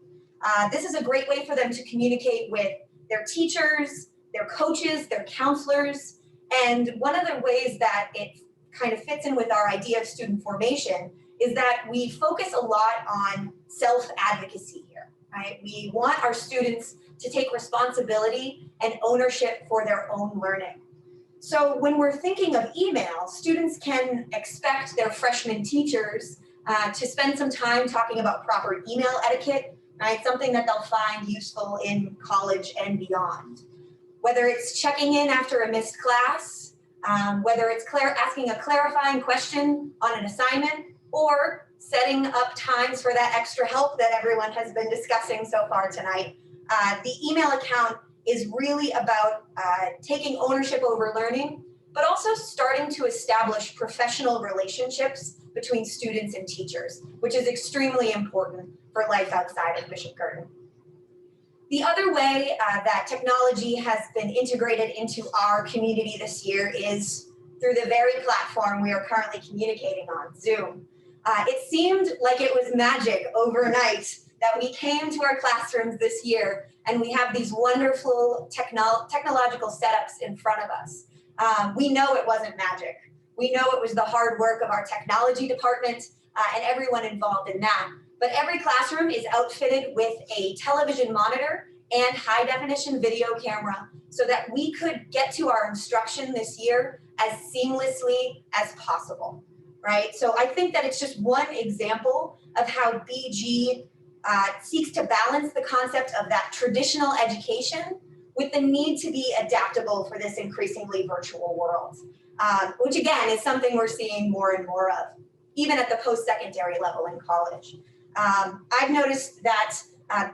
This is a great way for them to communicate with their teachers, their coaches, their counselors. And one of the ways that it kind of fits in with our idea of student formation is that we focus a lot on self-advocacy here, right? We want our students to take responsibility and ownership for their own learning. So when we're thinking of email, students can expect their freshman teachers to spend some time talking about proper email etiquette, right? Something that they'll find useful in college and beyond. Whether it's checking in after a missed class, whether it's asking a clarifying question on an assignment, or setting up times for that extra help that everyone has been discussing so far tonight. The email account is really about taking ownership over learning, but also starting to establish professional relationships between students and teachers, which is extremely important for life outside of Bishop Girton. The other way that technology has been integrated into our community this year is through the very platform we are currently communicating on, Zoom. It seemed like it was magic overnight that we came to our classrooms this year and we have these wonderful technological setups in front of us. We know it wasn't magic. We know it was the hard work of our technology department and everyone involved in that. But every classroom is outfitted with a television monitor and high definition video camera so that we could get to our instruction this year as seamlessly as possible, right? So I think that it's just one example of how BG seeks to balance the concept of that traditional education with the need to be adaptable for this increasingly virtual world, which again is something we're seeing more and more of, even at the post-secondary level in college. I've noticed that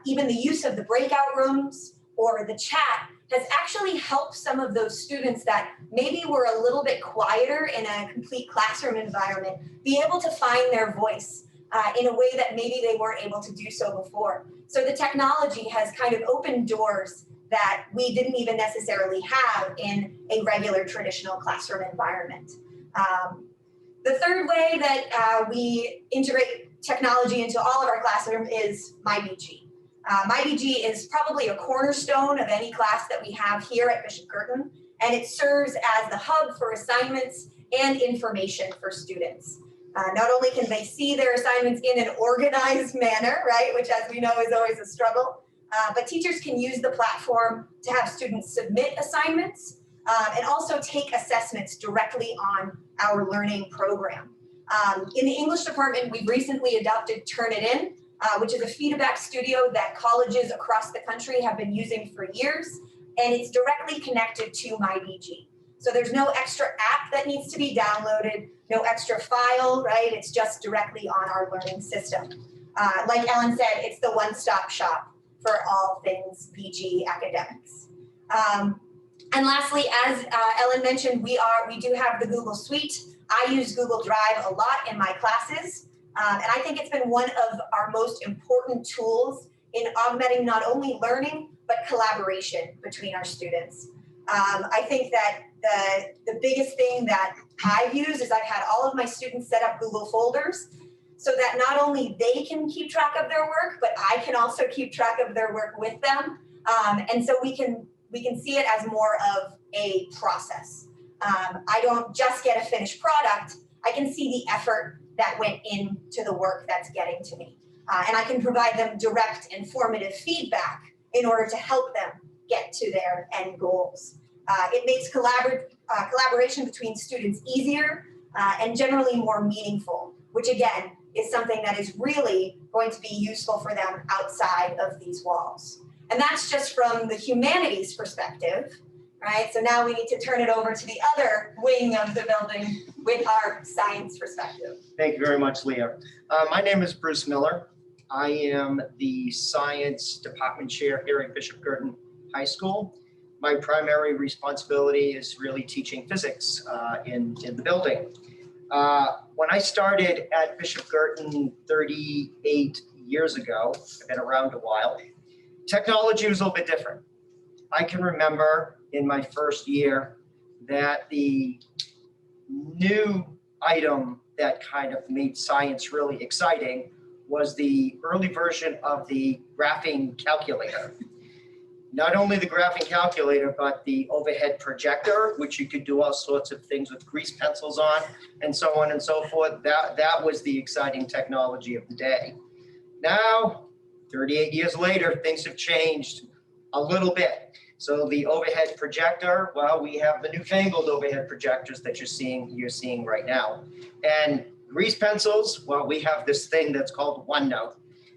even the use of the breakout rooms or the chat has actually helped some of those students that maybe were a little bit quieter in a complete classroom environment be able to find their voice in a way that maybe they weren't able to do so before. So the technology has kind of opened doors that we didn't even necessarily have in a regular traditional classroom environment. The third way that we integrate technology into all of our classrooms is MyBG. MyBG is probably a cornerstone of any class that we have here at Bishop Girton, and it serves as the hub for assignments and information for students. Not only can they see their assignments in an organized manner, right, which as we know is always a struggle, but teachers can use the platform to have students submit assignments and also take assessments directly on our learning program. In the English department, we've recently adopted Turnitin, which is a feedback studio that colleges across the country have been using for years, and it's directly connected to MyBG. So there's no extra app that needs to be downloaded, no extra file, right? It's just directly on our learning system. Like Ellen said, it's the one-stop shop for all things BG academics. And lastly, as Ellen mentioned, we do have the Google Suite. I use Google Drive a lot in my classes, and I think it's been one of our most important tools in augmenting not only learning, but collaboration between our students. I think that the biggest thing that I've used is I've had all of my students set up Google folders so that not only they can keep track of their work, but I can also keep track of their work with them. And so we can see it as more of a process. I don't just get a finished product, I can see the effort that went into the work that's getting to me. And I can provide them direct, informative feedback in order to help them get to their end goals. It makes collaboration between students easier and generally more meaningful, which again is something that is really going to be useful for them outside of these walls. And that's just from the humanities perspective, right? So now we need to turn it over to the other wing of the building with our science perspective. Thank you very much, Leah. My name is Bruce Miller. I am the science department chair here at Bishop Girton High School. My primary responsibility is really teaching physics in the building. When I started at Bishop Girton 38 years ago, I've been around a while, technology was a little bit different. I can remember in my first year that the new item that kind of made science really exciting was the early version of the graphing calculator. Not only the graphing calculator, but the overhead projector, which you could do all sorts of things with grease pencils on and so on and so forth. That was the exciting technology of the day. Now, 38 years later, things have changed a little bit. So the overhead projector, well, we have the newfangled overhead projectors that you're seeing right now. And grease pencils, well, we have this thing that's called OneNote.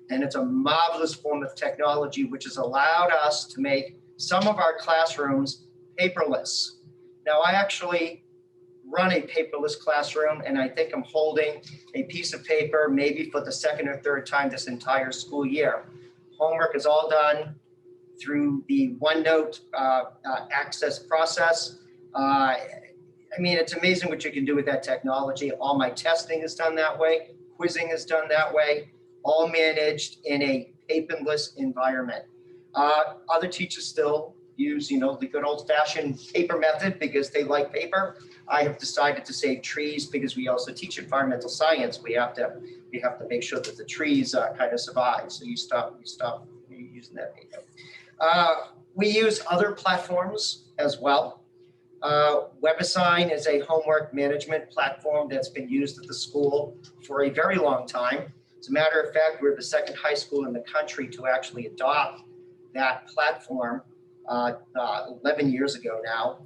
And it's a marvelous form of technology which has allowed us to make some of our classrooms paperless. Now, I actually run a paperless classroom, and I think I'm holding a piece of paper maybe for the second or third time this entire school year. Homework is all done through the OneNote access process. I mean, it's amazing what you can do with that technology. All my testing is done that way. Quizzing is done that way. All managed in a paperless environment. Other teachers still use, the good old-fashioned paper method because they like paper. I have decided to save trees because we also teach environmental science. We have to make sure that the trees kind of survive. So you stop using that paper. We use other platforms as well. WebAssign is a homework management platform that's been used at the school for a very long time. As a matter of fact, we're the second high school in the country to actually adopt that platform 11 years ago now.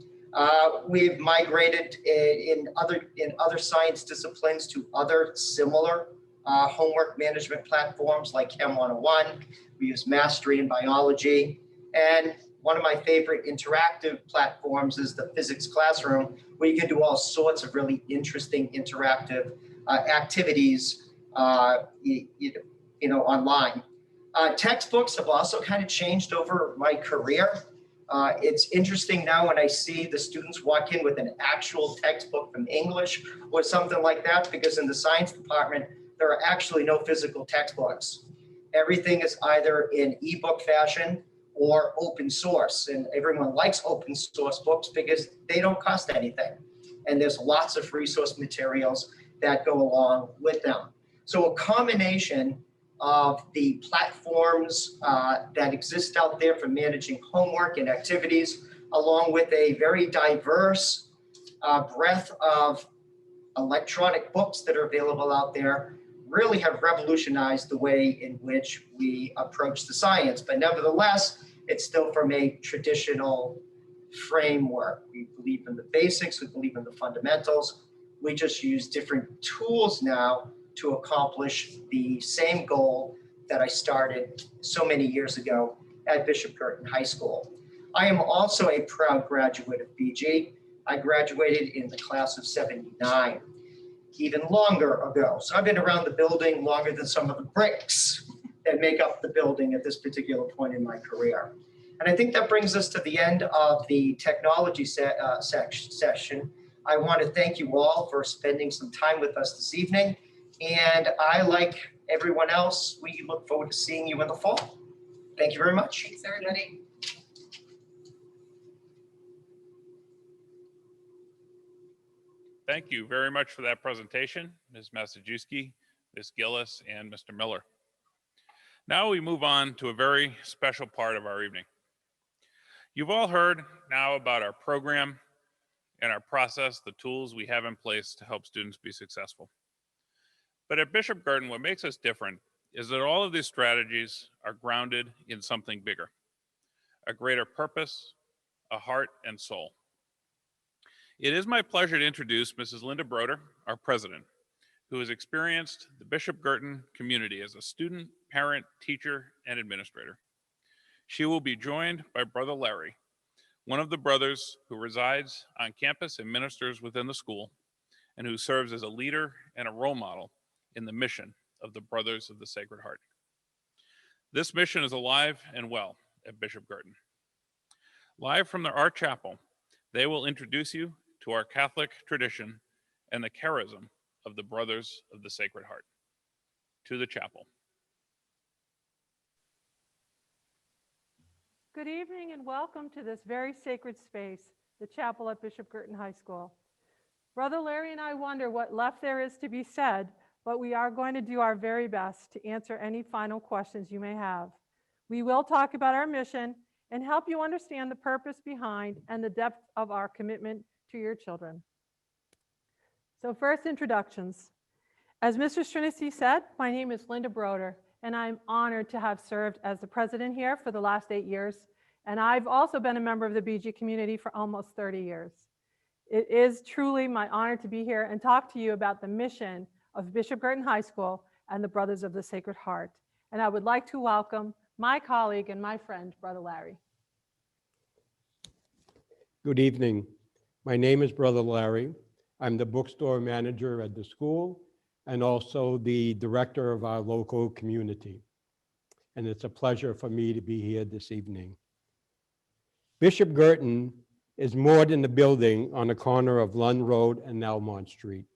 We've migrated in other science disciplines to other similar homework management platforms like Chem 101. We use Mastery in biology. And one of my favorite interactive platforms is the physics classroom, where you can do all sorts of really interesting interactive activities online. Textbooks have also kind of changed over my career. It's interesting now when I see the students walk in with an actual textbook from English or something like that, because in the science department, there are actually no physical textbooks. Everything is either in ebook fashion or open source. And everyone likes open source books because they don't cost anything. And there's lots of resource materials that go along with them. So a combination of the platforms that exist out there for managing homework and activities, along with a very diverse breadth of electronic books that are available out there, really have revolutionized the way in which we approach the science. But nevertheless, it's still from a traditional framework. We believe in the basics, we believe in the fundamentals. We just use different tools now to accomplish the same goal that I started so many years ago at Bishop Girton High School. I am also a proud graduate of BG. I graduated in the class of '79, even longer ago. So I've been around the building longer than some of the bricks that make up the building at this particular point in my career. And I think that brings us to the end of the technology session. I want to thank you all for spending some time with us this evening. And I, like everyone else, we look forward to seeing you in the fall. Thank you very much. Thanks, everybody. Thank you very much for that presentation, Ms. Masajewski, Ms. Gillis, and Mr. Miller. Now we move on to a very special part of our evening. You've all heard now about our program and our process, the tools we have in place to help students be successful. But at Bishop Girton, what makes us different is that all of these strategies are grounded in something bigger, a greater purpose, a heart and soul. It is my pleasure to introduce Mrs. Linda Broder, our president, who has experienced the Bishop Girton community as a student, parent, teacher, and administrator. She will be joined by Brother Larry, one of the brothers who resides on campus and ministers within the school, and who serves as a leader and a role model in the mission of the Brothers of the Sacred Heart. This mission is alive and well at Bishop Girton. Live from our chapel, they will introduce you to our Catholic tradition and the charism of the Brothers of the Sacred Heart. To the chapel. Good evening and welcome to this very sacred space, the chapel at Bishop Girton High School. Brother Larry and I wonder what left there is to be said, but we are going to do our very best to answer any final questions you may have. We will talk about our mission and help you understand the purpose behind and the depth of our commitment to your children. So first, introductions. As Mr. Strinisty said, my name is Linda Broder, and I'm honored to have served as the president here for the last 8 years. And I've also been a member of the BG community for almost 30 years. It is truly my honor to be here and talk to you about the mission of Bishop Girton High School and the Brothers of the Sacred Heart. And I would like to welcome my colleague and my friend, Brother Larry. Good evening. My name is Brother Larry. I'm the bookstore manager at the school and also the director of our local community. And it's a pleasure for me to be here this evening. Bishop Girton is more than a building on the corner of Lund Road and Almont Street.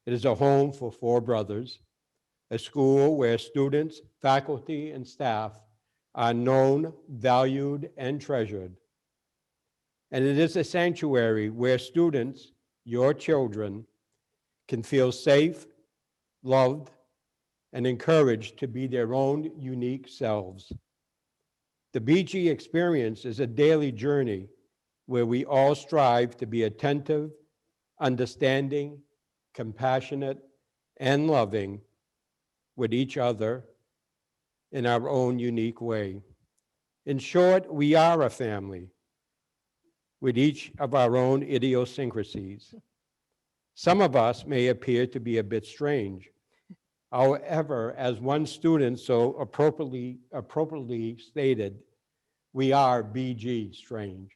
It is a home for 4 brothers, a school where students, faculty, and staff are known, valued, and treasured. And it is a sanctuary where students, your children, can feel safe, loved, and encouraged to be their own unique selves. The BG experience is a daily journey where we all strive to be attentive, understanding, compassionate, and loving with each other in our own unique way. In short, we are a family with each of our own idiosyncrasies. Some of us may appear to be a bit strange. However, as one student so appropriately stated, we are BG strange.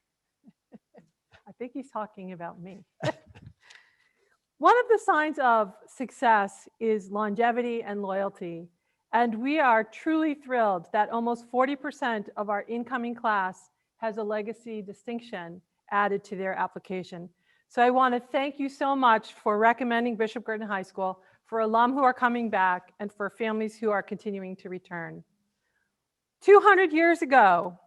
I think he's talking about me. One of the signs of success is longevity and loyalty. And we are truly thrilled that almost 40% of our incoming class has a legacy distinction added to their application. So I want to thank you so much for recommending Bishop Girton High School, for alum who are coming back, and for families who are continuing to return. 200 years ago,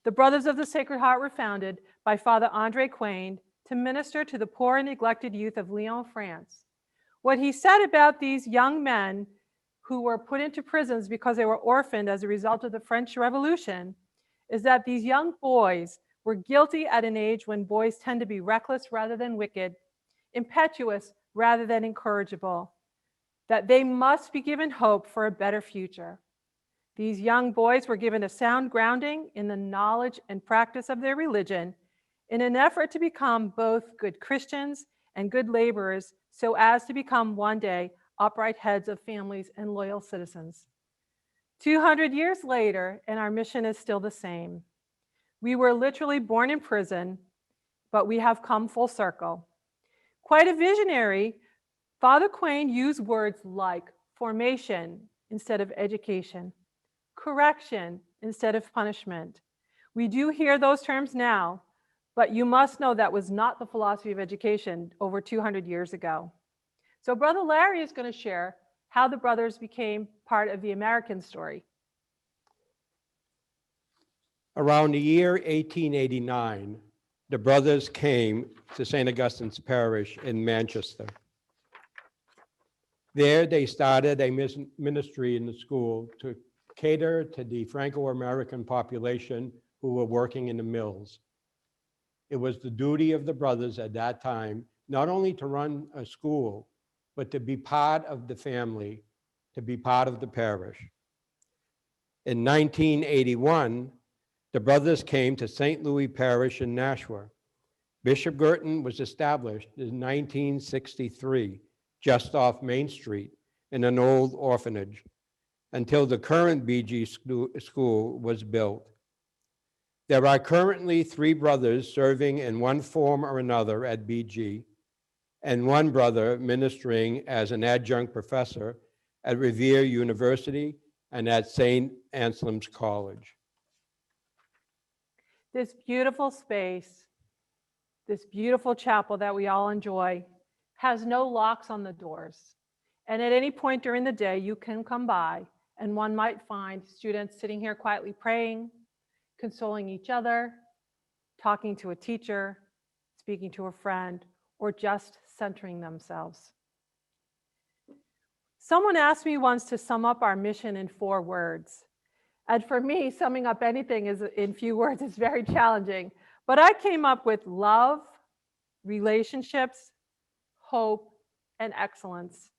the Brothers of the Sacred Heart were founded by Father Andre Quain to minister to the poor and neglected youth of Lyon, France. What he said about these young men who were put into prisons because they were orphaned as a result of the French Revolution is that these young boys were guilty at an age when boys tend to be reckless rather than wicked, impetuous rather than incorrigible, that they must be given hope for a better future. These young boys were given a sound grounding in the knowledge and practice of their religion in an effort to become both good Christians and good laborers so as to become one day upright heads of families and loyal citizens. 200 years later, and our mission is still the same. We were literally born in prison, but we have come full circle. Quite a visionary, Father Quain used words like formation instead of education, correction instead of punishment. We do hear those terms now, but you must know that was not the philosophy of education over 200 years ago. So Brother Larry is going to share how the brothers became part of the American story. Around the year 1889, the brothers came to St. Augustine's Parish in Manchester. There they started a ministry in the school to cater to the Franco-American population who were working in the mills. It was the duty of the brothers at that time not only to run a school, but to be part of the family, to be part of the parish. In 1981, the brothers came to St. Louis Parish in Nashua. Bishop Girton was established in 1963, just off Main Street in an old orphanage, until the current BG school was built. There are currently 3 brothers serving in one form or another at BG, and 1 brother ministering as an adjunct professor at Revere University and at St. Anselm's College. This beautiful space, this beautiful chapel that we all enjoy, has no locks on the doors. And at any point during the day, you can come by and one might find students sitting here quietly praying, consoling each other, talking to a teacher, speaking to a friend, or just centering themselves. Someone asked me once to sum up our mission in 4 words. And for me, summing up anything in few words is very challenging. But I came up with love, relationships, hope, and excellence.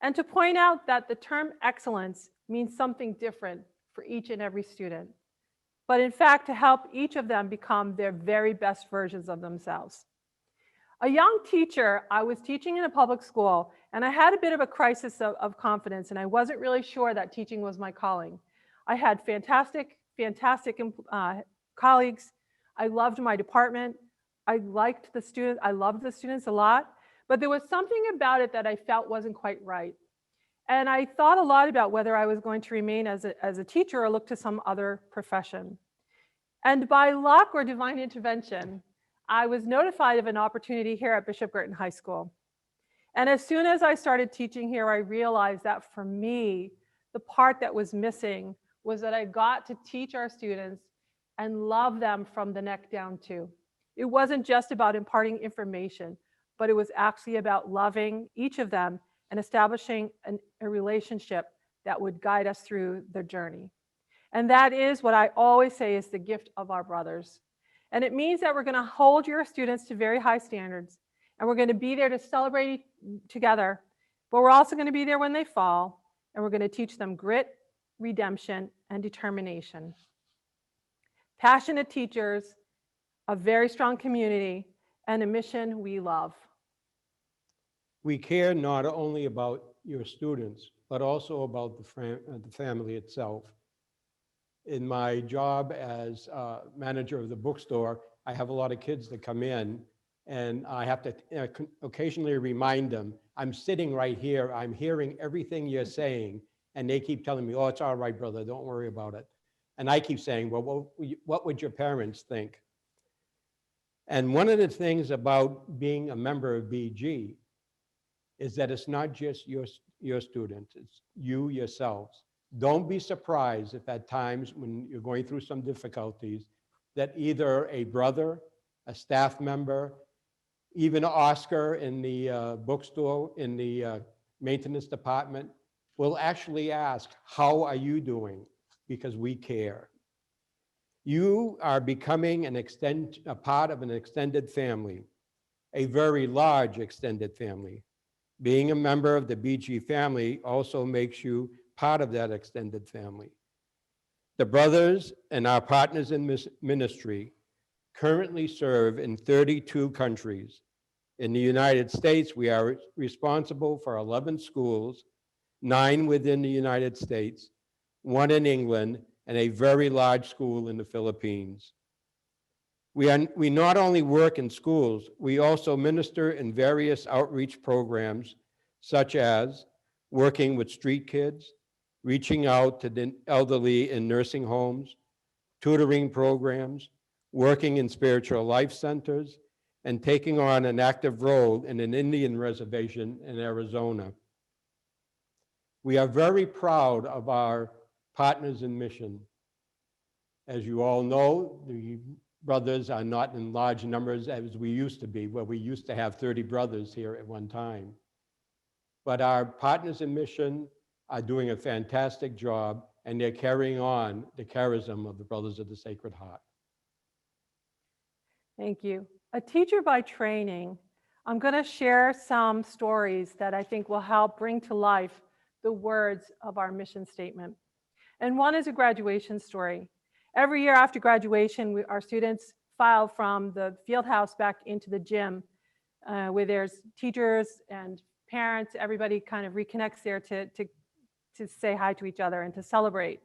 And to point out that the term excellence means something different for each and every student, but in fact, to help each of them become their very best versions of themselves. A young teacher, I was teaching in a public school, and I had a bit of a crisis of confidence, and I wasn't really sure that teaching was my calling. I had fantastic colleagues. I loved my department. I liked the students. I loved the students a lot, but there was something about it that I felt wasn't quite right. And I thought a lot about whether I was going to remain as a teacher or look to some other profession. And by luck or divine intervention, I was notified of an opportunity here at Bishop Girton High School. And as soon as I started teaching here, I realized that for me, the part that was missing was that I got to teach our students and love them from the neck down too. It wasn't just about imparting information, but it was actually about loving each of them and establishing a relationship that would guide us through the journey. And that is what I always say is the gift of our brothers. And it means that we're going to hold your students to very high standards, and we're going to be there to celebrate together, but we're also going to be there when they fall, and we're going to teach them grit, redemption, and determination. Passionate teachers, a very strong community, and a mission we love. We care not only about your students, but also about the family itself. In my job as manager of the bookstore, I have a lot of kids that come in, and I have to occasionally remind them, I'm sitting right here, I'm hearing everything you're saying, and they keep telling me, oh, it's all right, brother, don't worry about it. And I keep saying, well, what would your parents think? And one of the things about being a member of BG is that it's not just your students, it's you yourselves. Don't be surprised if at times when you're going through some difficulties that either a brother, a staff member, even Oscar in the bookstore, in the maintenance department, will actually ask, how are you doing? Because we care. You are becoming a part of an extended family, a very large extended family. Being a member of the BG family also makes you part of that extended family. The brothers and our partners in ministry currently serve in 32 countries. In the United States, we are responsible for 11 schools, 9 within the United States, 1 in England, and a very large school in the Philippines. We not only work in schools, we also minister in various outreach programs, such as working with street kids, reaching out to the elderly in nursing homes, tutoring programs, working in spiritual life centers, and taking on an active role in an Indian reservation in Arizona. We are very proud of our partners in mission. As you all know, the brothers are not in large numbers as we used to be, where we used to have 30 brothers here at one time. But our partners in mission are doing a fantastic job, and they're carrying on the charism of the Brothers of the Sacred Heart. Thank you. A teacher by training, I'm going to share some stories that I think will help bring to life the words of our mission statement. And one is a graduation story. Every year after graduation, our students file from the field house back into the gym where there's teachers and parents, everybody kind of reconnects there to say hi to each other and to celebrate.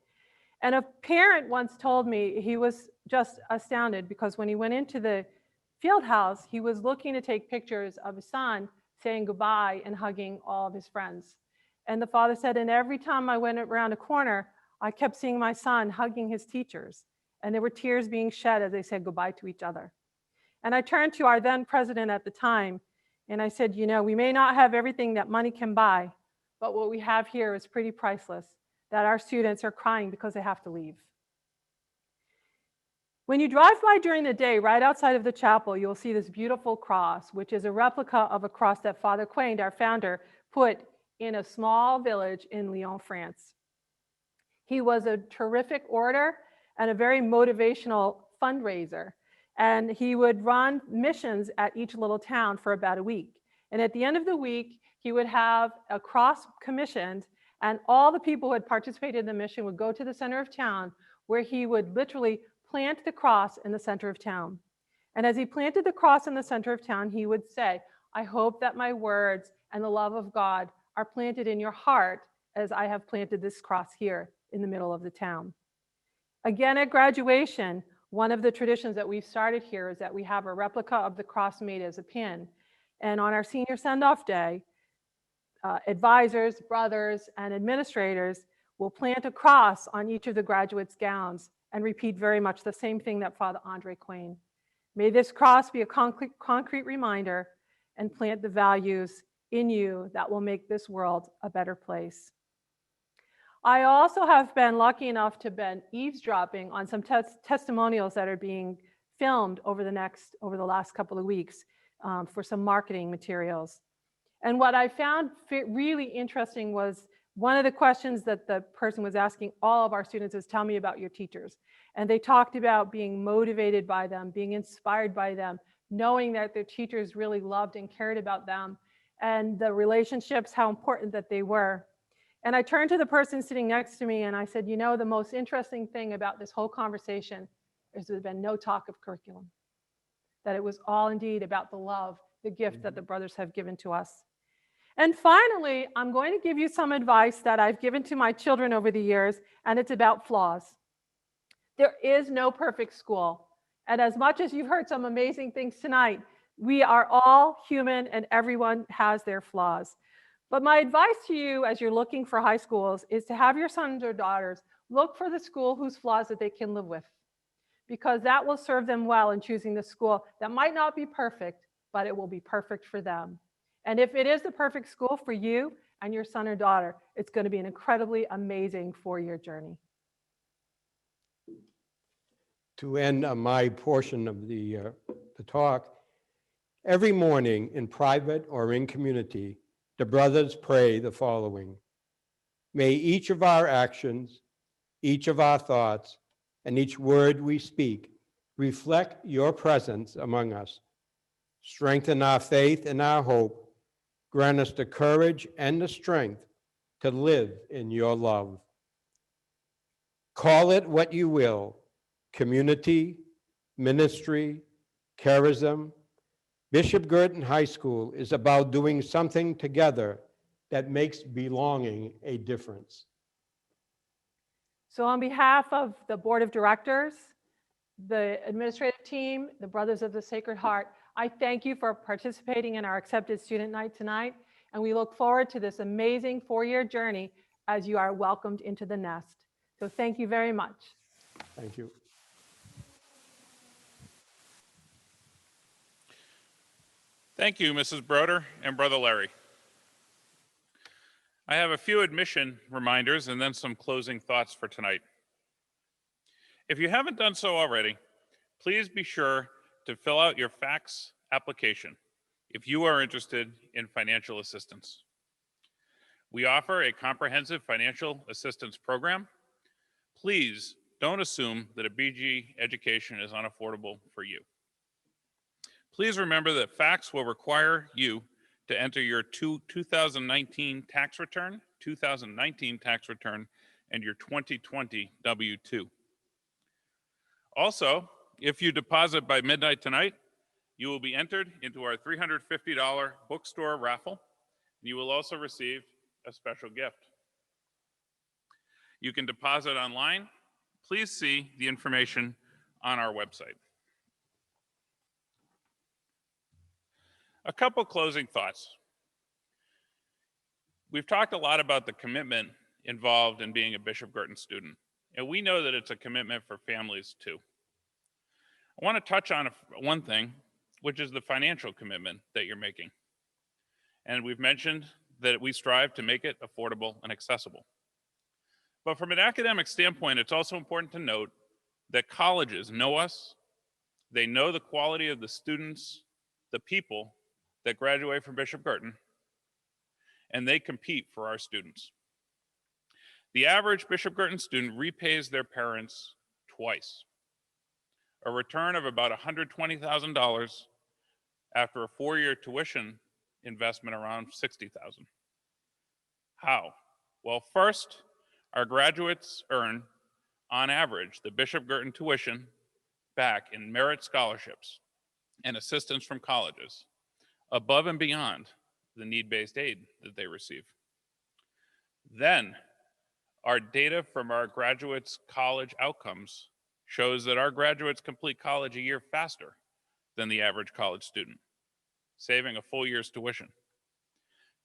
And a parent once told me he was just astounded because when he went into the field house, he was looking to take pictures of his son saying goodbye and hugging all of his friends. And the father said, and every time I went around a corner, I kept seeing my son hugging his teachers. And there were tears being shed as they said goodbye to each other. And I turned to our then president at the time, and I said, you know, we may not have everything that money can buy, but what we have here is pretty priceless, that our students are crying because they have to leave. When you drive by during the day, right outside of the chapel, you'll see this beautiful cross, which is a replica of a cross that Father Quain, our founder, put in a small village in Lyon, France. He was a terrific orator and a very motivational fundraiser. And he would run missions at each little town for about a week. And at the end of the week, he would have a cross commissioned, and all the people who had participated in the mission would go to the center of town, where he would literally plant the cross in the center of town. And as he planted the cross in the center of town, he would say, I hope that my words and the love of God are planted in your heart as I have planted this cross here in the middle of the town. Again, at graduation, one of the traditions that we've started here is that we have a replica of the cross made as a pin. And on our senior send-off day, advisors, brothers, and administrators will plant a cross on each of the graduates' gowns and repeat very much the same thing that Father Andre Quain. May this cross be a concrete reminder and plant the values in you that will make this world a better place. I also have been lucky enough to been eavesdropping on some testimonials that are being filmed over the last couple of weeks for some marketing materials. And what I found really interesting was one of the questions that the person was asking all of our students is, tell me about your teachers. And they talked about being motivated by them, being inspired by them, knowing that their teachers really loved and cared about them, and the relationships, how important that they were. And I turned to the person sitting next to me and I said, you know, the most interesting thing about this whole conversation is there's been no talk of curriculum, that it was all indeed about the love, the gift that the brothers have given to us. And finally, I'm going to give you some advice that I've given to my children over the years, and it's about flaws. There is no perfect school. And as much as you've heard some amazing things tonight, we are all human and everyone has their flaws. But my advice to you as you're looking for high schools is to have your sons or daughters look for the school whose flaws that they can live with, because that will serve them well in choosing the school that might not be perfect, but it will be perfect for them. And if it is the perfect school for you and your son or daughter, it's going to be an incredibly amazing 4-year journey. To end my portion of the talk, every morning in private or in community, the brothers pray the following: may each of our actions, each of our thoughts, and each word we speak reflect your presence among us. Strengthen our faith and our hope. Grant us the courage and the strength to live in your love. Call it what you will: community, ministry, charism. Bishop Girton High School is about doing something together that makes belonging a difference. So on behalf of the board of directors, the administrative team, the Brothers of the Sacred Heart, I thank you for participating in our Accepted Student Night tonight, and we look forward to this amazing 4-year journey as you are welcomed into the nest. So thank you very much. Thank you. Thank you, Mrs. Broder and Brother Larry. I have a few admission reminders and then some closing thoughts for tonight. If you haven't done so already, please be sure to fill out your FACTS application if you are interested in financial assistance. We offer a comprehensive financial assistance program. Please don't assume that a BG education is unaffordable for you. Please remember that FACTS will require you to enter your 2019 tax return, and your 2020 W-2. Also, if you deposit by midnight tonight, you will be entered into our $350 bookstore raffle. You will also receive a special gift. You can deposit online please see the information on our website. A couple closing thoughts. We've talked a lot about the commitment involved in being a Bishop Girton student, and we know that it's a commitment for families too. I want to touch on one thing, which is the financial commitment that you're making. And we've mentioned that we strive to make it affordable and accessible. But from an academic standpoint, it's also important to note that colleges know us, they know the quality of the students, the people that graduate from Bishop Girton, and they compete for our students. The average Bishop Girton student repays their parents twice. A return of about $120,000 after a 4-year tuition investment around $60,000. How? Well, first, our graduates earn, on average, the Bishop Girton tuition back in merit scholarships and assistance from colleges, above and beyond the need-based aid that they receive. Then, our data from our graduates' college outcomes shows that our graduates complete college a year faster than the average college student, saving a full year's tuition.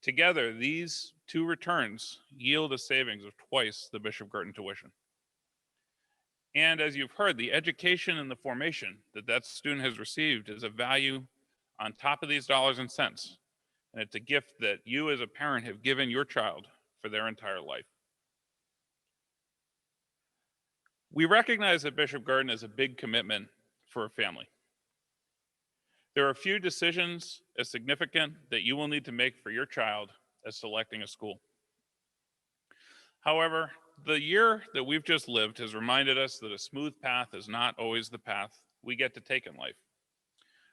Together, these two returns yield a savings of twice the Bishop Girton tuition. And as you've heard, the education and the formation that that student has received is a value on top of these dollars and cents. And it's a gift that you as a parent have given your child for their entire life. We recognize that Bishop Girton is a big commitment for a family. There are few decisions as significant that you will need to make for your child as selecting a school. However, the year that we've just lived has reminded us that a smooth path is not always the path we get to take in life.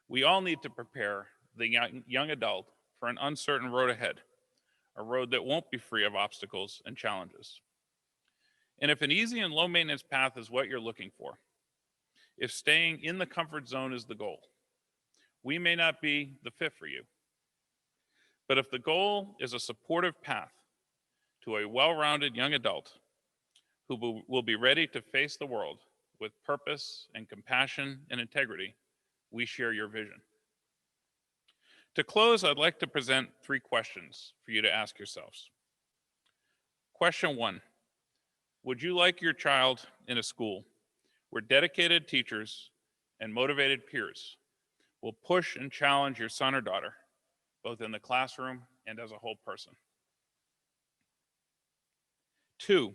We all need to prepare the young adult for an uncertain road ahead, a road that won't be free of obstacles and challenges. And if an easy and low maintenance path is what you're looking for, if staying in the comfort zone is the goal, we may not be the fit for you. But if the goal is a supportive path to a well-rounded young adult who will be ready to face the world with purpose and compassion and integrity, we share your vision. To close, I'd like to present 3 questions for you to ask yourselves. Question 1, would you like your child in a school where dedicated teachers and motivated peers will push and challenge your son or daughter, both in the classroom and as a whole person? 2,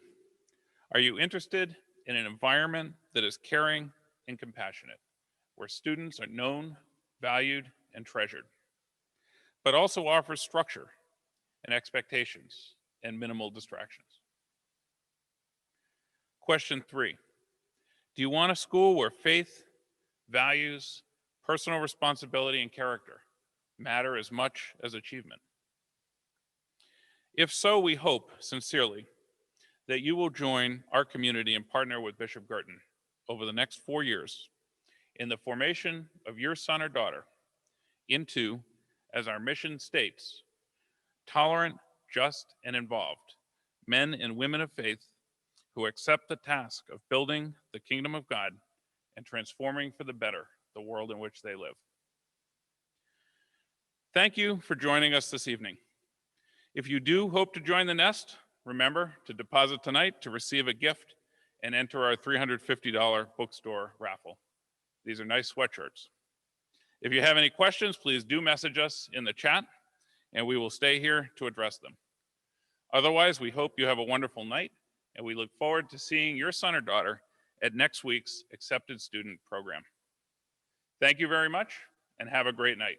are you interested in an environment that is caring and compassionate, where students are known, valued, and treasured, but also offers structure and expectations and minimal distractions? Question 3, do you want a school where faith, values, personal responsibility, and character matter as much as achievement? If so, we hope sincerely that you will join our community and partner with Bishop Girton over the next 4 years in the formation of your son or daughter into, as our mission states, tolerant, just, and involved men and women of faith who accept the task of building the kingdom of God and transforming for the better the world in which they live. Thank you for joining us this evening. If you do hope to join the nest, remember to deposit tonight to receive a gift and enter our $350 bookstore raffle. These are nice sweatshirts. If you have any questions, please do message us in the chat and we will stay here to address them. Otherwise, we hope you have a wonderful night and we look forward to seeing your son or daughter at next week's Accepted Student program. Thank you very much and have a great night.